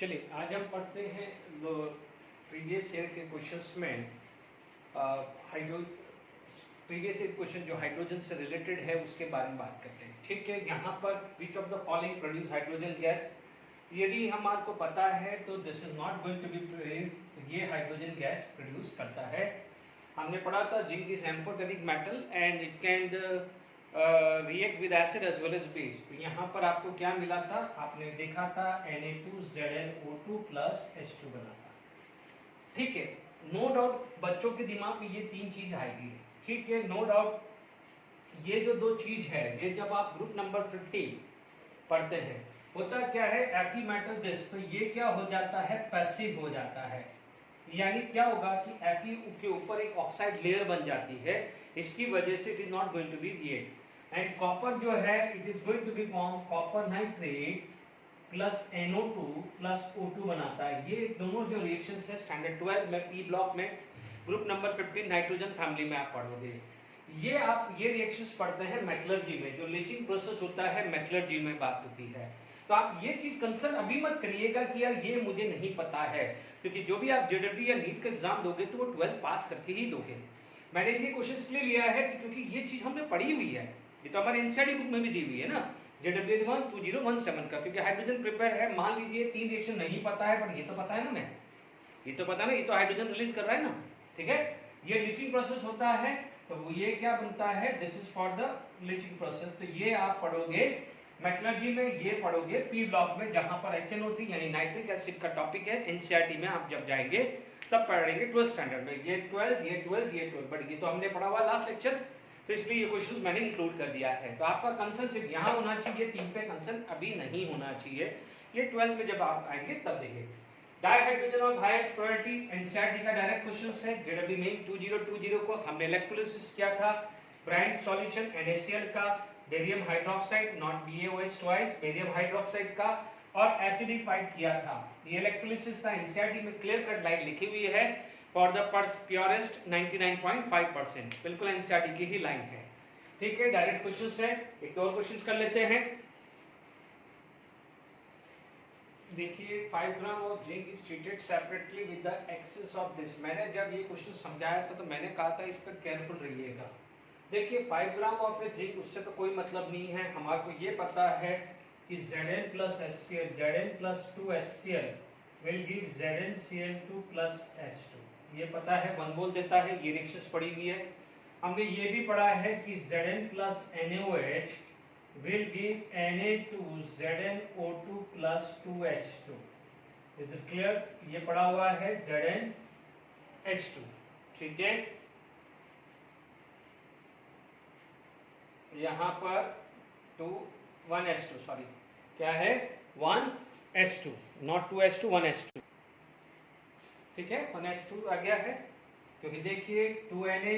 चलिए आज हम पढ़ते हैं प्रीवियस ईयर के क्वेश्चंस में हाइड्रो प्रीवियस ईयर क्वेश्चन जो हाइड्रोजन से रिलेटेड है उसके बारे में बात करते हैं। ठीक है, यहाँ पर which of the following produce hydrogen gas, यदि हमारे को पता है तो this is not going to be, ये हाइड्रोजन गैस प्रोड्यूस करता है। हमने पढ़ा था zinc is amphoteric metal and it can react with acid as well as base. तो यहाँ पर आपको क्या मिला था, आपने देखा था Na2ZnO2 प्लस H2 बना था। ठीक है, नो डाउट बच्चों के दिमाग में ये तीन चीज आएगी। ठीक है, नो डाउट ये जो दो चीज है, ये जब आप ग्रुप नंबर 50 पढ़ते हैं होता क्या है, एफी मेटल दिस, तो ये क्या हो जाता है, पैसिव हो जाता है। यानी क्या होगा कि Fe के ऊपर एक ऑक्साइड लेयर बन जाती है, इसकी वजह से it is not going to be react. And copper जो है it is going to be form copper nitrate plus NO2 plus O2 बनाता है। ये दोनों जो रिएक्शंस है स्टैंडर्ड 12 में पी ब्लॉक में ग्रुप नंबर 15 नाइट्रोजन फैमिली में आप पढ़ोगे। ये आप ये रिएक्शंस पढ़ते हैं मेटलर्जी में, जो लीचिंग प्रोसेस होता है मेटलर्जी में बात होती है। तो आप ये चीज कंसर्न अभी मत करिएगा कि यार ये मुझे नहीं पता है, क्योंकि जो भी आप जेडब्ल्यू या नीट का एग्जाम दोगे तो वो 12 पास करके ही दोगे। मैंने ये क्वेश्चन इसलिए लिया है कि क्योंकि ये चीज हमने पढ़ी हुई है, ये तो हमारे एनसीईआरटी बुक में भी दी हुई है ना, JW 2017 का। क्योंकि हाइड्रोजन प्रिपेयर है, मान लीजिए 3 रिएक्शन नहीं पता है, पर ये तो पता है ना, मैं ये तो पता ना, ये तो हाइड्रोजन रिलीज कर रहा है ना। ठीक है, ये लीचिंग प्रोसेस होता है, तो ये क्या बनता है, this is for the leaching process. तो ये आप पढ़ोगे मेटलर्जी में, ये पढ़ोगे पी ब्लॉक में, जहां पर HNO3 यानी नाइट्रिक एसिड का टॉपिक है। एनसीईआरटी में आप जब जाएंगे तब पढ़ेंगे 12th स्टैंडर्ड में, ये 12 बट ये तो हमने पढ़ा हुआ लास्ट लेक्चर, तो इसलिए ये क्वेश्चंस मैंने इंक्लूड कर दिया है। तो आपका कंसर्न सिर्फ यहाँ होना चाहिए, 3 पे कंसर्न अभी नहीं होना चाहिए, ये 12 में जब आप आएंगे तब देखेंगे। Dihydrogen of highest priority NCERT का डायरेक्ट क्वेश्चंस है। जेडब्ल्यू मेन 2020 को हमने इलेक्ट्रोलिसिस किया था, ब्रांड सॉल्यूशन NaCl का, barium hydroxide not BaOH twice, barium hydroxide का, और एसिडिफाइड किया था। ये इलेक्ट्रोलिसिस था, एनसीईआरटी में क्लियर कट लाइन लिखी हुई है फॉर द प्योरेस्ट 99.5%, बिल्कुल एनसीईआरटी की ही लाइन है। ठीक है, डायरेक्ट क्वेश्चंस है, एक और क्वेश्चंस कर लेते हैं। देखिए 5 gram of zinc is treated separately with the excess of this. मैंने जब ये क्वेश्चन समझाया था तो मैंने कहा था इस पर केयरफुल रहिएगा। देखिए 5 ग्राम ऑफ जिंक, उससे तो कोई मतलब नहीं है, हमारे को ये पता है कि Zn plus HCl, Zn plus 2HCl will give ZnCl2 plus H2, ये पता है, 1 मोल देता है, ये रिएक्शंस पड़ी हुई है। हमने ये भी पढ़ा है कि Zn plus NaOH will give Na2ZnO2 plus 2H2। Is it clear? ये पढ़ा हुआ है ZnH2। ठीक है, यहाँ पर 1H2, सॉरी क्या है, 1H2, नॉट 2H2, 1H2। ठीक है, 1H2 आ गया है, क्योंकि देखिए 2Na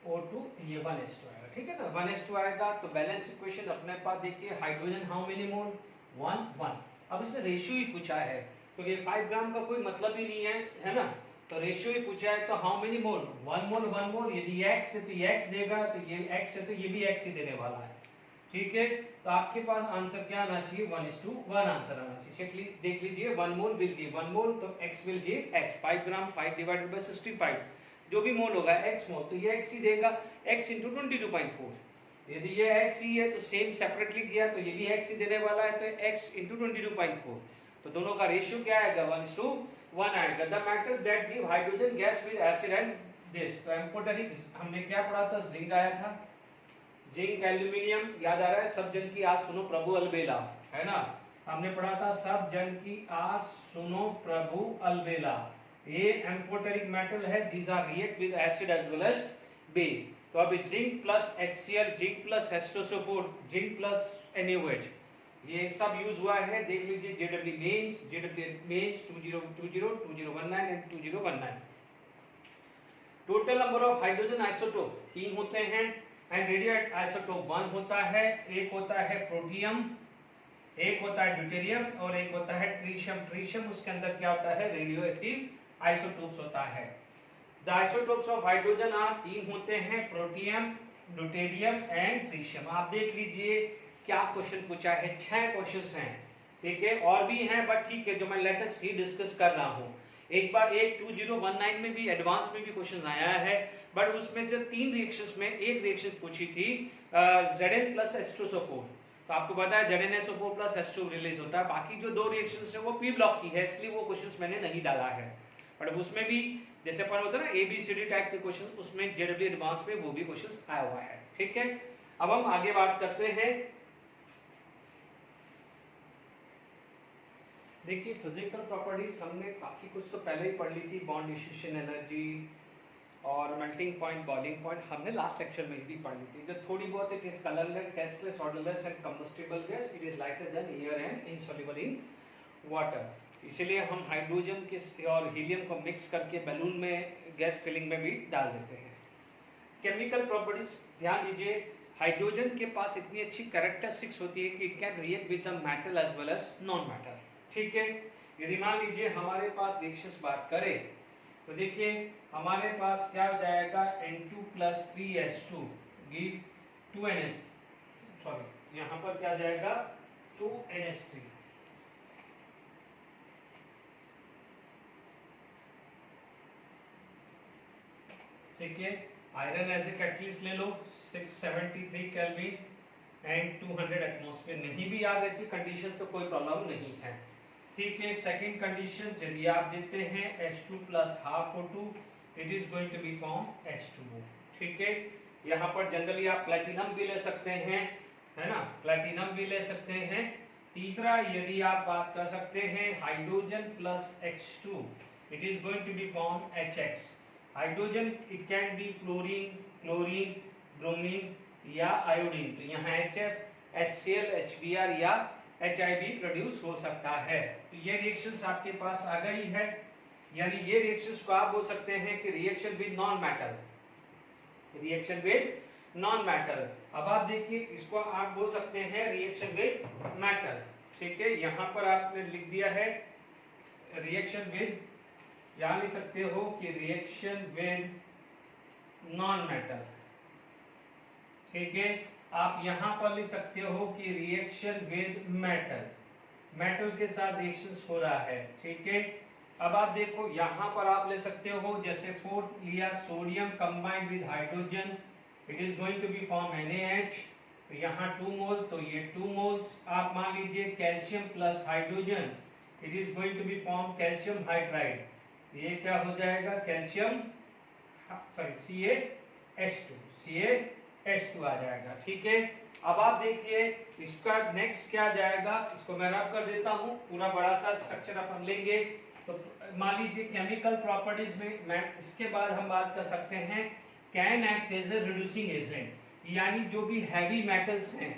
O2, ये 1H2 आएगा। ठीक है ना, 1H2 आएगा तो बैलेंस इक्वेशन अपने पास देखिए, हाइड्रोजन हाउ मेनी मोल, 1 1। अब इसमें रेशियो ही पूछा है, क्योंकि 5 ग्राम का कोई मतलब ही नहीं है ना, तो रेशियो ही पूछा है, तो हाउ मेनी मोल, 1 मोल 1 मोल, यदि x है तो ये x देगा, तो ये x है तो ये भी x ही देने वाला है। ठीक है, तो आपके पास आंसर क्या आना चाहिए, 1:1 आंसर आना चाहिए। देख लीजिए 1 मोल विल गिव 1 मोल, तो x will give x, 5 gram 5 divided by 65, जो भी मोल होगा x मोल, तो ये x ही देगा, x into 22.4। यदि ये x ही है तो सेम सेपरेटली किया तो ये भी x ही देने वाला है, तो x into 22.4, तो दोनों का रेशियो क्या आएगा, 1:1 आएगा। The metal that give hydrogen gas with acid and this, तो एम्फोटेरिक हमने क्या पढ़ा था, जिंक आया था, जिंक एल्यूमिनियम याद आ रहा है, सब जन की आज सुनो प्रभु अलबेला, है ना, हमने पढ़ा था सब जन की आज सुनो प्रभु अलबेला। ये एम्फोटेरिक मेटल है, these are react with acid as well as base. तो अब zinc plus HCl, zinc plus H2SO4, zinc plus NaOH, ये सब यूज हुआ है। देख लीजिए JW mains 2020, 2019 and 2019। Total number of hydrogen isotope 3 होते हैं, एंड रेडियो आइसोटोप 1 होता है, एक होता है प्रोटियम, एक होता है ड्यूटेरियम, और एक होता है ट्रीशियम। ट्रीशियम उसके अंदर क्या होता है, रेडियो एक्टिव आइसोटोप्स होता है। The isotopes of hydrogen are 3 होते हैं, प्रोटियम, ड्यूटेरियम एंड ट्रीशियम। आप देख लीजिए क्या क्वेश्चन पूछा है, 6 क्वेश्चंस हैं, ठीक है, और भी हैं बट ठीक है, जो मैं लेटेस्ट ही डिस्कस कर रहा हूँ। एक बार 2019 में भी एडवांस में भी क्वेश्चन आया है, बट उसमें जो 3 रिएक्शंस में एक रिएक्शन पूछी थी Zn प्लस H2SO4, तो आपको पता है ZnSO4 प्लस H2 रिलीज होता है। बाकी जो 2 रिएक्शंस है वो पी ब्लॉक की है, इसलिए वो क्वेश्चंस मैंने नहीं डाला है। बट उसमें भी जैसे अपन होता है ना ABCD टाइप के क्वेश्चन, उसमें JW एडवांस में वो भी क्वेश्चंस आया हुआ है। ठीक है, अब हम आगे बात करते हैं। देखिए फिजिकल प्रॉपर्टीज हमने काफी कुछ तो पहले ही पढ़ ली थी, बॉन्ड डिफ्यूजन एनर्जी और मेल्टिंग पॉइंट, बॉइलिंग पॉइंट हमने लास्ट लेक्चर में भी पढ़ ली थी। जो थोड़ी बहुत it is colourless, tasteless, odourless and combustible gas, it is lighter than air and insoluble in water. इसलिए हम हाइड्रोजन के और हीलियम को मिक्स करके बैलून में गैस फिलिंग में भी डाल देते हैं। केमिकल प्रॉपर्टीज ध्यान दीजिए, हाइड्रोजन के पास इतनी अच्छी कैरेक्टरिस्टिक्स होती है कि it can react with the metal as well as non metal. ठीक है, यदि मान लीजिए हमारे पास रिएक्शंस बात करें तो देखिए हमारे पास क्या हो जाएगा, N2 plus 3H2 give 2NH, sorry यहाँ पर क्या जाएगा 2NH3। ठीक है, आयरन एज ए कैटलिस्ट ले लो 673 केल्विन एंड 200 एटमॉस्फेयर, नहीं भी याद रहती कंडीशन तो कोई प्रॉब्लम नहीं है। ठीक है, सेकंड कंडीशन यदि आप देते हैं H2 plus half O2, it is going to be form H2O। ठीक है, यहाँ पर जनरली आप प्लेटिनम भी ले सकते हैं, है ना, प्लेटिनम भी ले सकते हैं। तीसरा यदि आप बात कर सकते हैं hydrogen plus H2, it is going to be form HX। Hydrogen it can be chlorine, chlorine, bromine या आयोडीन, तो यहाँ HF, HCl, HBr या HIB प्रोड्यूस हो सकता है। तो ये रिएक्शंस आपके पास आ गई है, यानी ये रिएक्शंस को आप बोल सकते हैं कि reaction with non metal, reaction with non metal. अब आप देखिए इसको आप बोल सकते हैं रिएक्शन विद मेटल। ठीक है, यहाँ पर आपने लिख दिया है रिएक्शन विद, यहाँ लिख सकते हो कि रिएक्शन विद नॉन मेटल। ठीक है, आप यहां पर लिख सकते हो कि रिएक्शन विद मेटल, मेटल के साथ रिएक्शंस हो रहा है। ठीक है, अब आप देखो यहां पर आप ले सकते हो, जैसे फोर्थ लिया sodium combined with hydrogen, it is going to be form NaH, तो यहाँ 2 मोल, तो ये 2 मोल्स। आप मान लीजिए calcium plus hydrogen, it is going to be form calcium hydride, ये क्या हो जाएगा कैल्शियम, सॉरी CaH2 आ जाएगा। ठीक है, अब आप देखिए इसका नेक्स्ट क्या जाएगा, इसको मैं रब कर देता हूँ, पूरा बड़ा सा स्ट्रक्चर अपन लेंगे। तो मान लीजिए केमिकल प्रॉपर्टीज में मैं इसके बाद हम बात कर सकते हैं can act as a reducing agent, यानी जो भी हैवी मेटल्स हैं,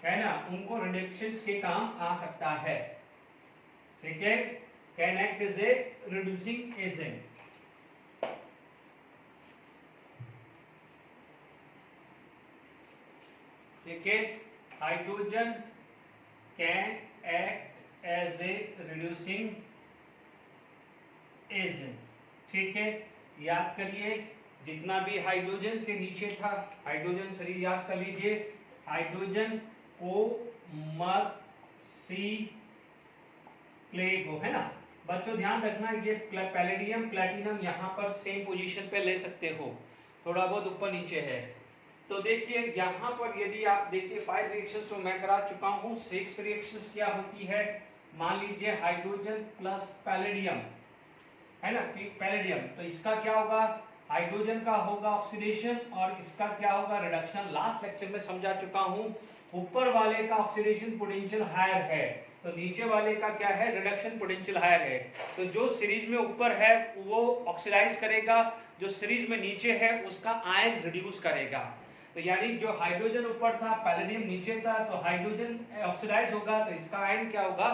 है ना, उनको रिडक्शंस के काम आ सकता है। ठीक है, can act as a reducing agent. ठीक है, hydrogen can act as a reducing agent. ठीक है, याद करिए जितना भी हाइड्रोजन के नीचे था, हाइड्रोजन शरीर याद कर लीजिए, हाइड्रोजन O मर सी प्लेगो, है ना बच्चों, ध्यान रखना ये पैलेडियम प्लैटिनम यहाँ पर सेम पोजीशन पे ले सकते हो, थोड़ा बहुत ऊपर नीचे है। तो देखिए यहाँ पर यदि आप देखिए 5 रिएक्शंस तो मैं करा चुका हूँ, 6 रिएक्शंस क्या होती है, मान लीजिए हाइड्रोजन प्लस पैलेडियम, है ना, पैलेडियम, तो इसका क्या होगा, हाइड्रोजन का होगा ऑक्सीडेशन और इसका क्या होगा रिडक्शन। लास्ट लेक्चर में समझा चुका हूँ, ऊपर वाले का ऑक्सीडेशन पोटेंशियल हायर है तो नीचे वाले का क्या है, रिडक्शन पोटेंशियल हायर है। तो जो सीरीज में ऊपर है वो ऑक्सीडाइज करेगा, जो सीरीज में नीचे है उसका आयन रिड्यूस करेगा। तो यानी जो हाइड्रोजन ऊपर था, पैलेडियम नीचे था, तो हाइड्रोजन ऑक्सीडाइज होगा तो इसका आयन क्या होगा,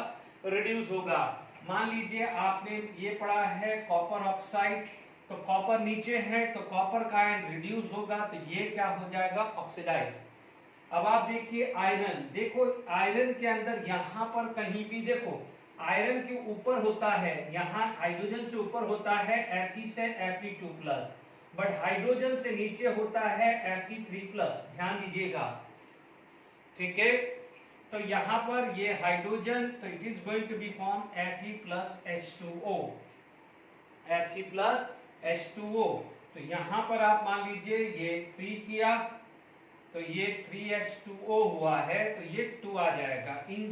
रिड्यूस होगा। मान लीजिए आपने ये पढ़ा है कॉपर ऑक्साइड, तो कॉपर नीचे है तो कॉपर का आयन रिड्यूस होगा, तो ये क्या हो जाएगा, ऑक्सीडाइज। अब आप देखिए आयरन, देखो आयरन के अंदर यहाँ पर कहीं भी देखो आयरन के ऊपर होता है, यहाँ हाइड्रोजन से ऊपर होता है Fe से Fe2+, बट हाइड्रोजन से नीचे होता है Fe3+, ध्यान दीजिएगा। ठीक है, तो यहाँ पर ये हाइड्रोजन, तो it is going to be form Fe plus H2O, Fe plus H2O। तो यहाँ पर आप मान लीजिए ये 3 किया तो ये 3H2O हुआ है, तो ये 2 आ जाएगा। इन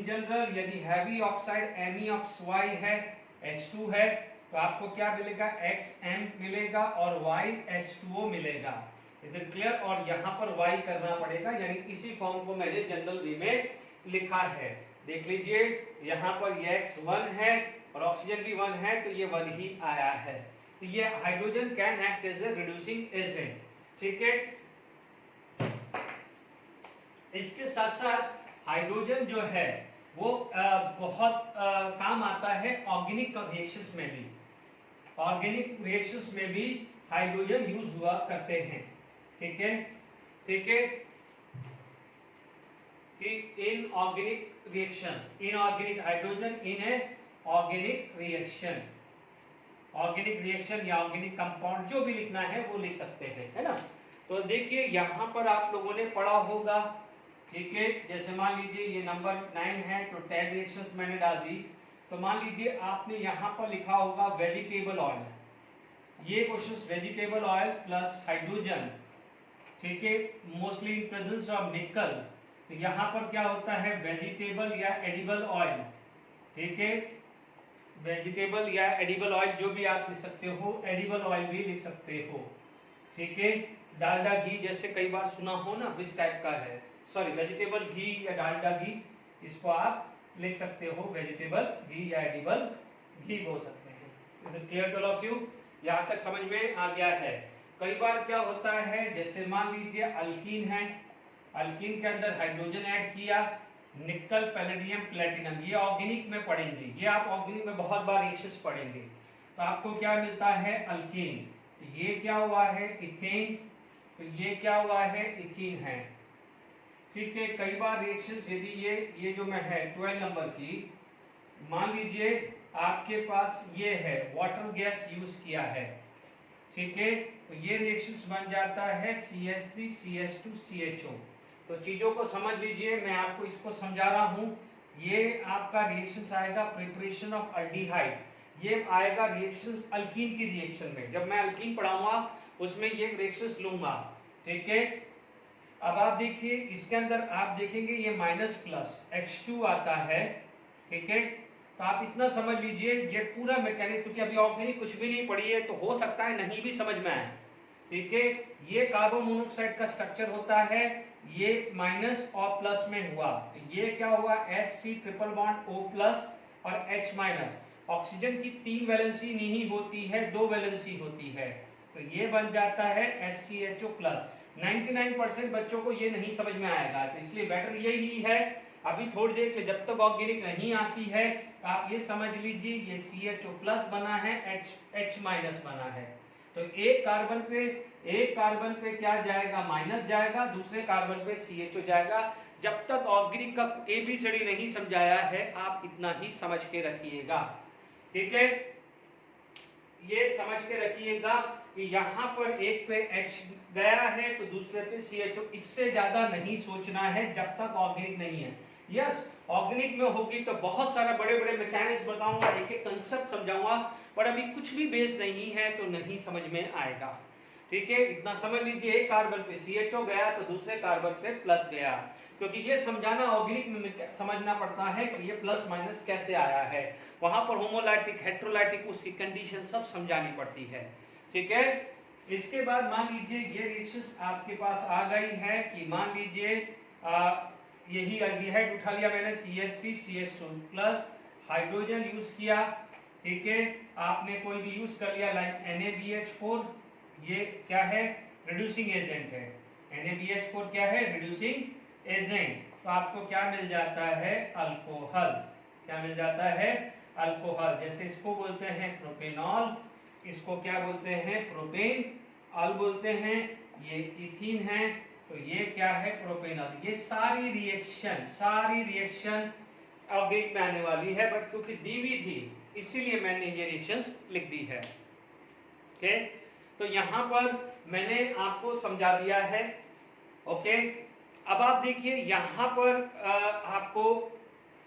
जनरल यदि हैवी ऑक्साइड MeOxY है, H2 है, तो आपको क्या मिलेगा, XM मिलेगा और YH2O मिलेगा। Is it clear? और यहाँ पर Y करना पड़ेगा, यानी इसी फॉर्म को मैंने जनरल वे में लिखा है। देख लीजिए यहाँ पर ये X 1 है और ऑक्सीजन भी 1 है, तो ये 1 ही आया है। तो ये hydrogen can act as a reducing agent, ठीक है। इसके साथ साथ हाइड्रोजन जो है वो बहुत काम आता है ऑर्गेनिक रिएक्शंस में भी। ऑर्गेनिक रिएक्शंस में भी हाइड्रोजन यूज हुआ करते हैं, ठीक है, ठीक है। कि in organic reactions, inorganic hydrogen in A organic reaction, organic reaction या ऑर्गेनिक कंपाउंड जो भी लिखना है वो लिख सकते हैं, है ना। तो देखिए यहाँ पर आप लोगों ने पढ़ा होगा, ठीक है। जैसे मान लीजिए ये नंबर 9 है, तो 10 रिएक्शंस मैंने डाल दी। तो मान लीजिए आपने यहाँ पर लिखा होगा वेजिटेबल ऑयल, ये questions vegetable oil plus hydrogen, ठीक है, मोस्टली इन प्रेजेंस ऑफ निकल। तो यहाँ पर क्या होता है, वेजिटेबल या एडिबल ऑयल, ठीक है, वेजिटेबल या एडिबल ऑयल जो भी आप लिख सकते हो, एडिबल ऑयल भी लिख सकते हो, ठीक है। डालडा घी जैसे कई बार सुना हो ना, इस टाइप का है, सॉरी वेजिटेबल घी या डालडा घी, इसको आप लिख सकते हो वेजिटेबल घी या एडिबल घी बोल सकते हैं। Is it clear to all of you? यहाँ तक समझ में आ गया है। कई बार क्या होता है, जैसे मान लीजिए अल्कीन है, अल्कीन के अंदर हाइड्रोजन ऐड किया, निकल पैलेडियम प्लेटिनम, ये ऑर्गेनिक में पढ़ेंगे, ये आप ऑर्गेनिक में बहुत बार रिएक्शंस पढ़ेंगे। तो आपको क्या मिलता है, अल्कीन। तो ये क्या हुआ है, इथेन, तो ये क्या हुआ है, इथीन है, ठीक है। कई बार रिएक्शंस यदि ये जो मैं है 12 नंबर की, मान लीजिए आपके पास ये है वाटर गैस यूज किया है, ठीक है, तो ये रिएक्शंस बन जाता है CH3 CH2 CHO। तो चीजों को समझ लीजिए, मैं आपको इसको समझा रहा हूँ। ये आपका रिएक्शंस आएगा प्रिपरेशन ऑफ अल्डिहाइड, ये आएगा रिएक्शंस अल्कीन की रिएक्शन में। जब मैं अल्कीन पढ़ाऊंगा उसमें ये रिएक्शंस लूंगा, ठीक है। अब आप देखिए इसके अंदर आप देखेंगे ये माइनस प्लस H2 आता है, ठीक है। तो आप इतना समझ लीजिए, ये पूरा मैकेनिज्म, क्योंकि अभी ऑर्गेनिक कुछ भी नहीं पढ़ी है तो हो सकता है नहीं भी समझ में आए, ठीक है। ये कार्बन मोनोऑक्साइड का स्ट्रक्चर होता है, ये माइनस और प्लस में हुआ, ये क्या हुआ, Sc triple bond O plus और H माइनस। ऑक्सीजन की 3 वैलेंसी नहीं होती है, 2 वैलेंसी होती है, तो ये बन जाता है SCHO प्लस। 99% बच्चों को ये नहीं समझ में आएगा, तो इसलिए बेटर यही है अभी थोड़ी देर में जब तक ऑर्गेनिक नहीं आती है आप ये समझ लीजिए ये CHO प्लस बना है, H माइनस बना है। तो एक कार्बन पे क्या जाएगा, माइनस जाएगा, दूसरे कार्बन पे CHO जाएगा। जब तक ऑर्गेनिक का ABCD नहीं समझाया है आप इतना ही समझ के रखिएगा, ठीक है। ये समझ के रखिएगा कि यहाँ पर एक पे H गया है तो दूसरे पे CHO, इससे ज्यादा नहीं सोचना है जब तक ऑर्गेनिक नहीं है। यस, ऑर्गेनिक में होगी तो बहुत सारा बड़े बड़े मैकेनिज्म बताऊंगा, एक एक कंसेप्ट समझाऊंगा, पर अभी कुछ भी बेस नहीं है तो नहीं समझ में आएगा, ठीक है। इतना समझ लीजिए, एक कार्बन पे CHO गया तो दूसरे कार्बन पे प्लस गया, क्योंकि ये समझाना ऑर्गेनिक में समझना पड़ता है कि ये प्लस माइनस कैसे आया है, वहां पर होमोलाइटिक हेटेरोलाइटिक उसकी कंडीशन सब समझानी पड़ती है, ठीक है। इसके बाद मान लीजिए ये रिएक्शंस आपके पास आ गई है कि मान लीजिए यही अल्डिहाइड उठा लिया मैंने, CH3 CH2 plus hydrogen use किया, ठीक है। आपने कोई भी यूज कर लिया लाइक NaBH4, ये क्या है, रिड्यूसिंग एजेंट है। NaBH4 क्या है, रिड्यूसिंग एजेंट। तो आपको क्या मिल जाता है, अल्कोहल। क्या मिल जाता है, अल्कोहल। जैसे इसको बोलते हैं प्रोपेनॉल, इसको क्या बोलते हैं, प्रोपेन ऑल बोलते हैं। ये इथीन है तो ये क्या है, प्रोपेनॉल। ये सारी रिएक्शन ऑर्गेनिक में आने वाली है, बट क्योंकि दी हुई थी इसीलिए मैंने ये रिएक्शंस लिख दी है, ओके। तो यहाँ पर मैंने आपको समझा दिया है, ओके। अब आप देखिए यहाँ पर आपको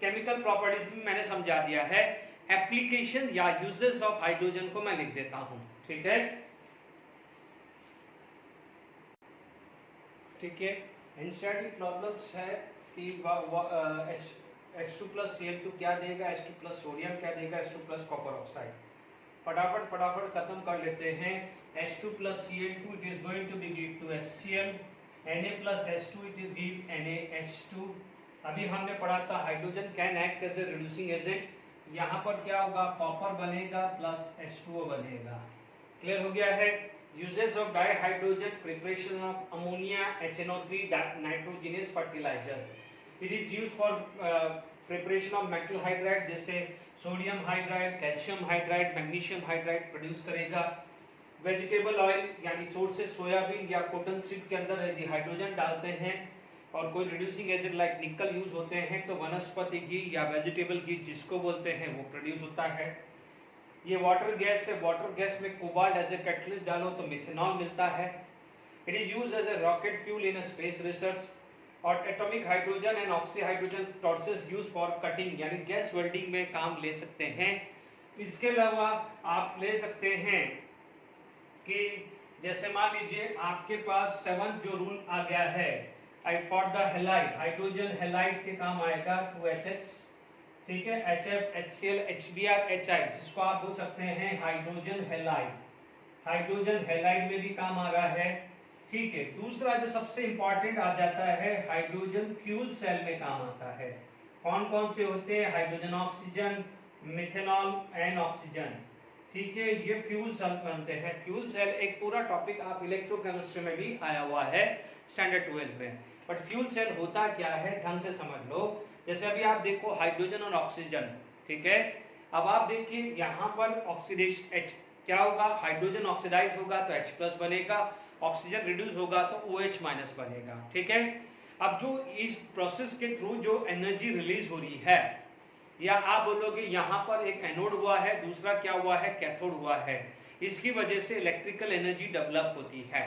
केमिकल प्रॉपर्टीज में मैंने समझा दिया है, एप्लीकेशन या यूजेस ऑफ हाइड्रोजन को मैं लिख देता हूं, ठीक है। ठीक है, एनसीईआरटी प्रॉब्लम्स है कि H2+Cl2 क्या देगा, H2+ सोडियम क्या देगा, H2+ कॉपर ऑक्साइड। फटाफट खत्म कर लेते हैं। H2+Cl2 it is going to be give to HCl, Na+H2 it is give NaH2। अभी हमने पढ़ा था hydrogen can act as a reducing agent, यहाँ पर क्या होगा, कॉपर बनेगा प्लस H2O बनेगा। क्लियर हो गया है। Uses of dihydrogen, preparation of ammonia, HNO3, nitrogenous fertilizer. It is used for preparation of metal hydride जैसे sodium hydride, calcium hydride, magnesium hydride produce करेगा। वेजिटेबल ऑयल यानी सोर्सेज सोयाबीन या cotton seed के अंदर यदि हाइड्रोजन डालते हैं और कोई रिड्यूसिंग एजेंट लाइक निकल यूज होते हैं तो वनस्पति घी या वेजिटेबल घी जिसको बोलते हैं वो प्रोड्यूस होता है। ये वाटर गैस है, वाटर गैस में कोबाल्ट एज ए कैटलिस्ट डालो तो मिथेनॉल मिलता है। It is used as a rocket fuel in space research. और atomic hydrogen and oxy hydrogen torches use for cutting यानी गैस वेल्डिंग में काम ले सकते हैं। इसके अलावा आप ले सकते हैं कि जैसे मान लीजिए आपके पास 7th जो रूल आ गया है, for the halide, hydrogen halide के काम आएगा 2HH, ठीक है, HF, HCl, HBr, HI, जिसको आप बोल सकते हैं हाइड्रोजन हैलाइड। हाइड्रोजन हैलाइड में भी काम आ रहा है, ठीक है। दूसरा जो सबसे इंपॉर्टेंट आ जाता है, हाइड्रोजन फ्यूल सेल में काम आता है। कौन कौन से होते हैं, hydrogen oxygen, methanol and oxygen, ठीक है, ये फ्यूल सेल बनते हैं। फ्यूल सेल एक पूरा टॉपिक आप इलेक्ट्रोकेमिस्ट्री में भी आया हुआ है स्टैंडर्ड 12 में। बट फ्यूल सेल होता क्या है ढंग से समझ लो। जैसे अभी आप देखो हाइड्रोजन और ऑक्सीजन, ठीक है। अब आप देखिए यहाँ पर ऑक्सीडेशन H क्या होगा, हाइड्रोजन ऑक्सीडाइज होगा तो H+ बनेगा, ऑक्सीजन रिड्यूस होगा तो OH- बनेगा, ठीक है। अब जो इस प्रोसेस के थ्रू जो एनर्जी रिलीज हो रही है, या आप बोलोगे यहाँ पर एक एनोड हुआ है, दूसरा क्या हुआ है, कैथोड हुआ है, इसकी वजह से इलेक्ट्रिकल एनर्जी डेवलप होती है।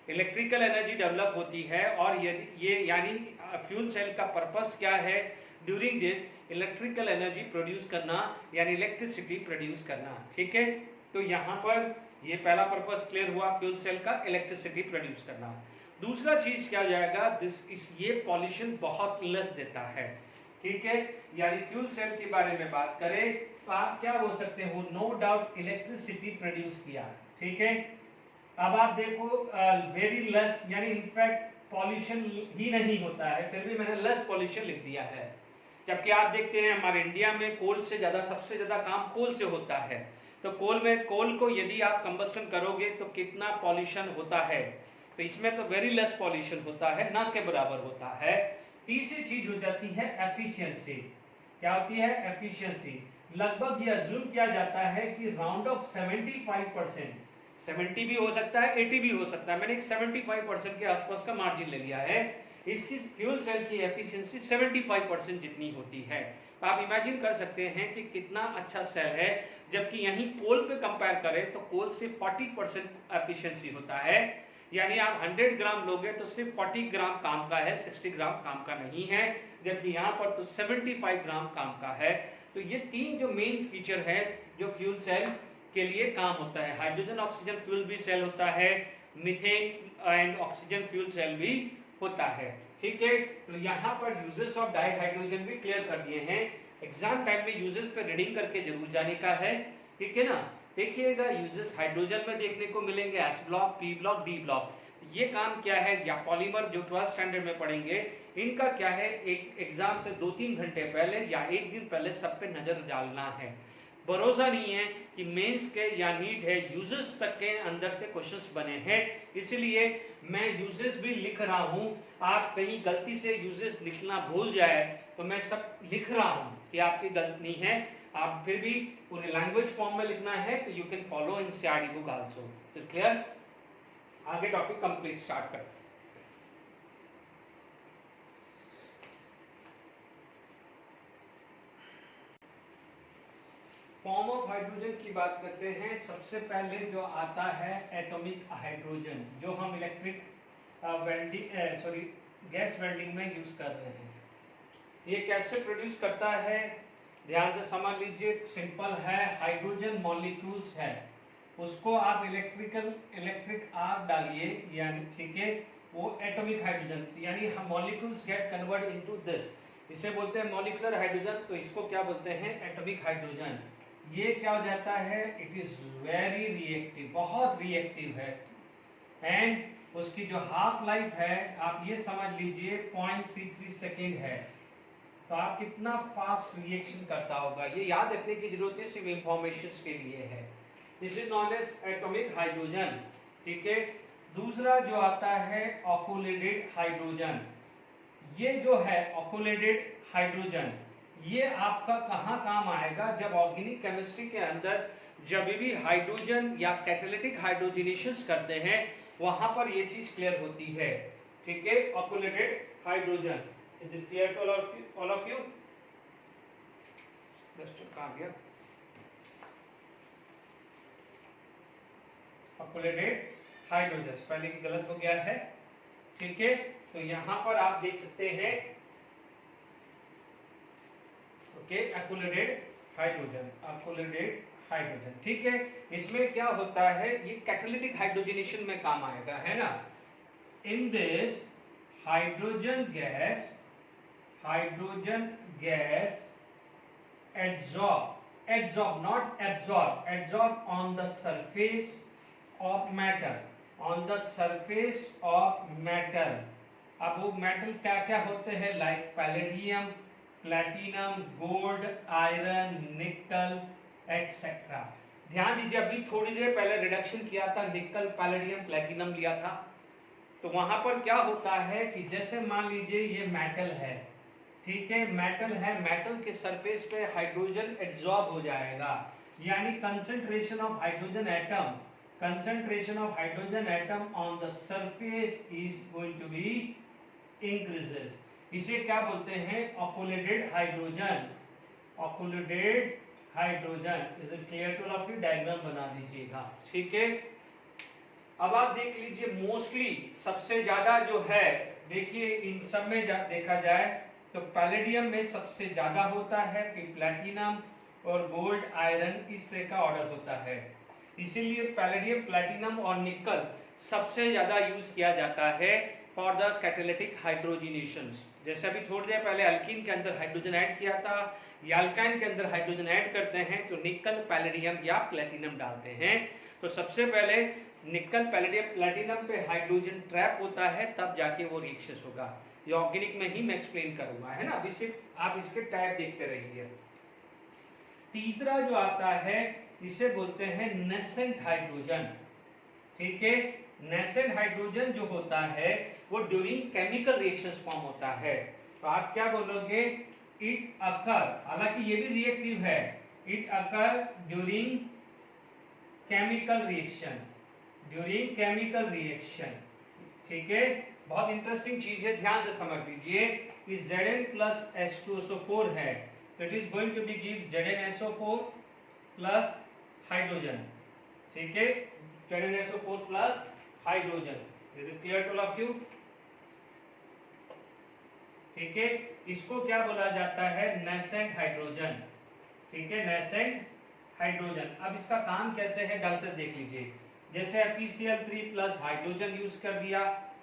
इलेक्ट्रिकल एनर्जी डेवलप होती है और ये यानी फ्यूल सेल का पर्पस क्या है, during this electrical energy produce करना यानी इलेक्ट्रिसिटी प्रोड्यूस करना, ठीक है। तो यहाँ पर ये पहला पर्पस क्लियर हुआ फ्यूल सेल का, इलेक्ट्रिसिटी प्रोड्यूस करना। दूसरा चीज क्या जाएगा, ये पॉल्यूशन बहुत लेस देता है, ठीक है। यानी फ्यूल सेल के बारे में बात करें तो आप क्या बोल सकते हो, नो डाउट इलेक्ट्रिसिटी प्रोड्यूस किया, ठीक है। अब आप देखो वेरी लेस यानी इनफैक्ट पॉल्यूशन ही नहीं होता है, फिर भी मैंने लेस पॉल्यूशन लिख दिया है। जबकि आप देखते हैं हमारे इंडिया में कोल से ज्यादा, सबसे ज्यादा काम कोल से होता है। तो कोल को यदि आप कंबस्टन करोगे तो कितना पॉल्यूशन होता है, तो इसमें तो वेरी लेस पॉल्यूशन होता है, ना के बराबर होता है। तीसरी चीज हो जाती है एफिशिएंसी। क्या होती है, एफिशिएंसी। लगभग ये अज्यूम किया जाता है कि राउंड ऑफ 75%, 70 भी हो सकता है, 80 भी हो सकता है, मैंने एक 75% के आसपास का मार्जिन ले लिया है। इसकी फ्यूल सेल की एफिशिएंसी 75% जितनी होती है। तो आप इमेजिन कर सकते हैं कि कितना अच्छा सेल है। जबकि यहीं कोल पे कंपेयर करें तो कोल से 40% एफिशिएंसी होता है, यानी आप 100 ग्राम लोगे तो सिर्फ 40 ग्राम काम का है, 60 ग्राम काम का नहीं है। जबकि यहाँ पर तो 75 ग्राम काम का है। तो ये तीन जो मेन फीचर है जो फ्यूल सेल के लिए काम होता है। हाइड्रोजन ऑक्सीजन फ्यूल भी सेल होता है, methane and oxygen fuel cell भी होता है, ठीक है। तो यहाँ पर यूजेस ऑफ डाइहाइड्रोजन भी क्लियर कर दिए हैं। एग्जाम टाइम में यूजेस पे रीडिंग करके जरूर जाने का है, ठीक है ना। देखिएगा यूजेस हाइड्रोजन में देखने को मिलेंगे S block, P block, D block. ये काम क्या है, या पॉलीमर जो 12th स्टैंडर्ड में पढ़ेंगे, इनका क्या है, एक एग्जाम से 2-3 घंटे पहले या एक दिन पहले सब पे नजर डालना है। भरोसा नहीं है कि मेंस के या नीट है, यूजेस तक के अंदर से क्वेश्चंस बने हैं, इसलिए मैं यूजेस भी लिख रहा हूं। आप कहीं गलती से यूजेस लिखना भूल जाए तो मैं सब लिख रहा हूं कि आपकी गलती नहीं है। आप फिर भी पूरे लैंग्वेज फॉर्म में लिखना है तो you can follow in CRT book also. Clear, आगे टॉपिक कंप्लीट स्टार्ट करते हैं। फॉर्म ऑफ हाइड्रोजन की बात करते हैं। सबसे पहले जो आता है एटॉमिक हाइड्रोजन, जो हम इलेक्ट्रिक वेल्डिंग गैस वेल्डिंग में यूज कर रहे हैं। ये कैसे प्रोड्यूस करता है, ध्यान से समझ लीजिए। सिंपल है, हाइड्रोजन मॉलिक्यूल्स है, उसको आप इलेक्ट्रिक आर्क डालिए, यानी ठीक है, वो एटॉमिक हाइड्रोजन, यानी molecules gate convert into this, इसे बोलते हैं मॉलिक्यूलर हाइड्रोजन। तो इसको क्या बोलते हैं, एटॉमिक हाइड्रोजन। ये क्या हो जाता है, इट इज वेरी रिएक्टिव, बहुत रिएक्टिव है, एंड उसकी जो हाफ लाइफ है आप ये समझ लीजिए 0.33 सेकेंड है। तो आप कितना फास्ट रिएक्शन करता होगा, ये याद रखने की जरूरत है, सिर्फ इंफॉर्मेशन के लिए है। This is known as atomic hydrogen, ठीक है। दूसरा जो आता है ऑक्सीडेटेड हाइड्रोजन। ये जो है ऑक्सीडेटेड हाइड्रोजन, ये आपका कहाँ काम आएगा, जब ऑर्गेनिक केमिस्ट्री के अंदर जब भी हाइड्रोजन या कैटालिटिक हाइड्रोजनेशन करते हैं वहां पर ये चीज क्लियर होती है, ठीक है। Oxidated hydrogen, is it clear to all of you? कहां गया ऑक्सीडेटेड हाइड्रोजन, पहले की गलत हो गया है, ठीक है। तो यहां पर आप देख सकते हैं, okay, oxidated hydrogen, oxidated hydrogen, ठीक है। इसमें क्या होता है, ये कैटालिटिक हाइड्रोजनेशन में काम आएगा, है ना। In this hydrogen gas adsorb not absorb on the surface of metal, अब वो मेटल क्या क्या होते हैं, like palladium, platinum, gold, iron, निकल एक्सेट्रा। ध्यान दीजिए, अभी थोड़ी देर पहले रिडक्शन किया था, निकल, पैलेडियम, प्लैटिनम लिया था। तो वहां पर क्या होता है कि जैसे मान लीजिए ये मेटल है, ठीक है, मेटल है, मेटल के सरफेस पे हाइड्रोजन एब्जॉर्ब हो जाएगा, यानी concentration of hydrogen atom on the surface is going to be increases. इसे क्या बोलते हैं, oxidated hydrogen, oxidated hydrogen. Is it clear to all of you? Diagram बना दीजिएगा, ठीक है। अब आप देख लीजिए, मोस्टली सबसे ज्यादा जो है, देखिए इन सब में देखा जाए तो पैलेडियम में सबसे ज्यादा होता है, फिर प्लैटिनम और गोल्ड, आयरन, इस तरह का ऑर्डर होता है। इसीलिए पैलेडियम, प्लैटिनम और निकल सबसे ज्यादा यूज किया जाता है फॉर द कैटालिटिक हाइड्रोजनेशंस। जैसे अभी थोड़ी देर पहले अल्कीन के अंदर हाइड्रोजन ऐड किया था, या अल्काइन के अंदर हाइड्रोजन ऐड करते हैं तो निकल, पैलेडियम या प्लैटिनम डालते हैं। तो सबसे पहले निकल, पैलेडियम, प्लैटिनम पे हाइड्रोजन ट्रैप होता है, तब जाके वो रिएक्शन होगा। ये ऑर्गेनिक में ही मैं एक्सप्लेन करूंगा, है ना। अभी सिर्फ आप इसके टाइप देखते रहिए। तीसरा जो आता है, इसे बोलते हैं नेसेंट हाइड्रोजन, ठीक है। नेसेंट हाइड्रोजन जो होता है वो ड्यूरिंग केमिकल रिएक्शंस फॉर्म होता है। तो आप क्या बोलोगे, इट अकर, हालांकि ये भी रिएक्टिव है, it occur during chemical reaction, ठीक है। बहुत इंटरेस्टिंग चीज है, ध्यान से समझ लीजिए कि Zn प्लस H2SO4 है, तो it is going to be give ZnSO4 plus hydrogen, ठीक है, ZnSO4 plus hydrogen. Is it clear to all of you? ठीक है, इसको क्या बोला जाता है, नेसेंट हाइड्रोजन, ठीक है, नेसेंट हाइड्रोजन। अब इसका काम कैसे है, ढंग से देख लीजिए। जैसे FeCl3 प्लस हाइड्रोजन यूज कर दिया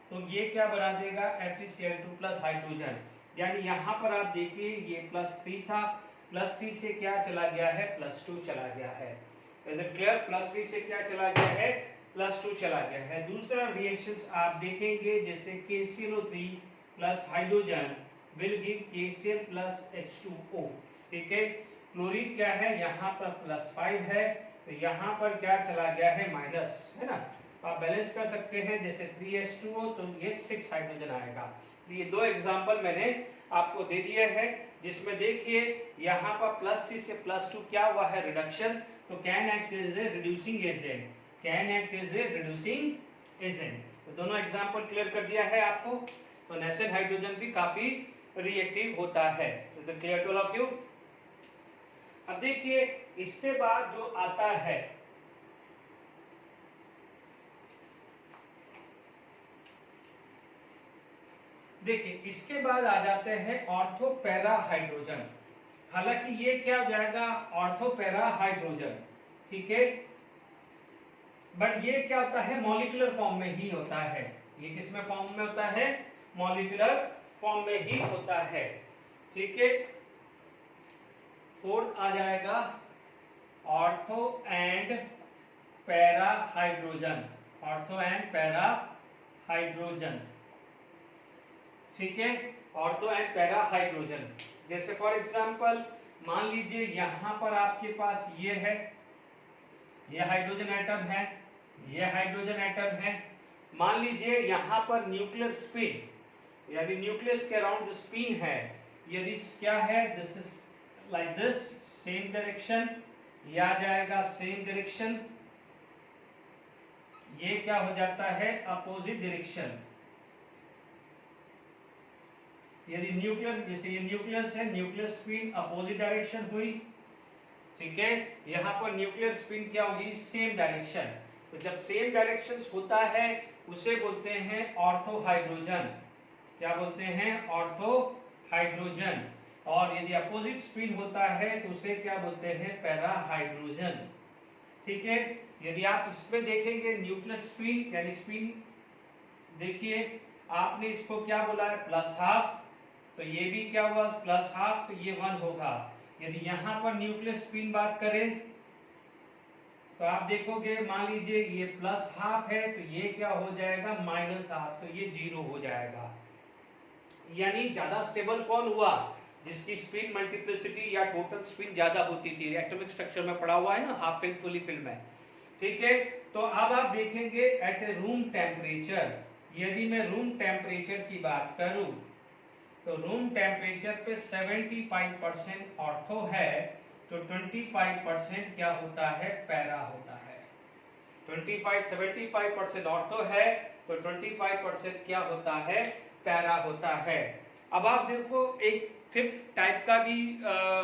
तो ये क्या बना देगा, FeCl2 प्लस हाइड्रोजन, यानी यहाँ पर आप देखिए ये +3 था, +3 से क्या चला गया है, +2 चला गया है। Is it clear? +3 से क्या चला गया है, +2 चला गया है। दूसरा रिएक्शंस आप देखेंगे, जैसे KClO3 plus hydrogen will give KCl plus H2O, ठीक है। क्लोरीन क्या है, यहाँ पर +5 है, तो यहाँ पर क्या चला गया है, माइनस, है ना। आप बैलेंस कर सकते हैं, जैसे 3H2O तो ये 6 हाइड्रोजन आएगा। तो ये दो एग्जांपल मैंने आपको दे दिए हैं, जिसमें देखिए यहाँ पर +3 से +2 क्या हुआ है, रिडक्शन। तो can act as a reducing agent, तो दोनों एग्जांपल क्लियर कर दिया है आपको। तो नेसेंट हाइड्रोजन भी काफी रिएक्टिव होता है। तो clear to all of you? अब देखिए इसके बाद जो आता है, देखिए इसके बाद आ जाते हैं ऑर्थो पैरा हाइड्रोजन। हालांकि ये क्या हो जाएगा, ऑर्थो पैरा हाइड्रोजन, ठीक है, बट ये क्या होता है, मॉलिक्यूलर फॉर्म में ही होता है। ये किसमें फॉर्म में होता है, मॉलिक्यूलर फॉर्म में ही होता है, ठीक है। फोर्थ आ जाएगा ortho and para hydrogen, ortho and para hydrogen, ठीक है, ऑर्थो एंड पैरा हाइड्रोजन। जैसे फॉर एग्जांपल मान लीजिए यहां पर आपके पास ये है, ये हाइड्रोजन एटम है, ये हाइड्रोजन एटम है। मान लीजिए यहां पर न्यूक्लियर स्पिन, यानी न्यूक्लियस के अराउंड जो स्पिन है, यदि क्या है, this is like this, same direction, ये आ जाएगा सेम डायरेक्शन, ये क्या हो जाता है, अपोजिट डायरेक्शन। यदि न्यूक्लियस, जैसे ये न्यूक्लियस है, न्यूक्लियर स्पिन अपोजिट डायरेक्शन हुई, ठीक है, यहाँ पर न्यूक्लियर स्पिन क्या होगी, सेम डायरेक्शन। तो जब सेम डायरेक्शन होता है उसे बोलते हैं ऑर्थो हाइड्रोजन। क्या बोलते हैं, ऑर्थो हाइड्रोजन। और यदि अपोजिट स्पिन होता है तो उसे क्या बोलते हैं, पैरा हाइड्रोजन, ठीक है। यदि आप इसमें देखेंगे न्यूक्लियर स्पिन यानी स्पिन, देखिए आपने इसको क्या बोला है, प्लस हाफ, तो ये भी क्या हुआ, प्लस हाफ, तो ये 1 होगा। यदि यहां पर न्यूक्लियर स्पिन बात करें तो आप देखोगे, मान लीजिए ये प्लस हाफ है तो ये क्या हो जाएगा, माइनस हाफ, तो ये 0 हो जाएगा। यानी ज्यादा स्टेबल कौन हुआ, जिसकी स्पिन मल्टीप्लिसिटी या टोटल स्पिन ज्यादा होती थी। एटॉमिक स्ट्रक्चर में पढ़ा हुआ है ना, हाफ फिल फुली फिल में, ठीक है। तो अब आप देखेंगे एट ए रूम टेम्परेचर, यदि मैं रूम टेम्परेचर की बात करूं तो रूम टेम्परेचर पे 75% ऑर्थो है, तो 25% क्या होता है, पैरा होता है। 75% ऑर्थो है तो 25% क्या होता है, पैरा होता है। अब आप देखो एक फिफ्थ टाइप का भी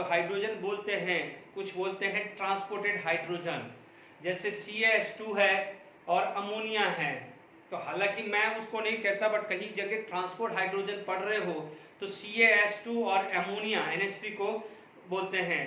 हाइड्रोजन बोलते हैं, कुछ बोलते हैं ट्रांसपोर्टेड हाइड्रोजन, जैसे CaH2 है और अमोनिया है। तो हालांकि मैं उसको नहीं कहता, बट कहीं जगह ट्रांसपोर्ट हाइड्रोजन पढ़ रहे हो तो CaH2 और अमोनिया NH3 को बोलते हैं।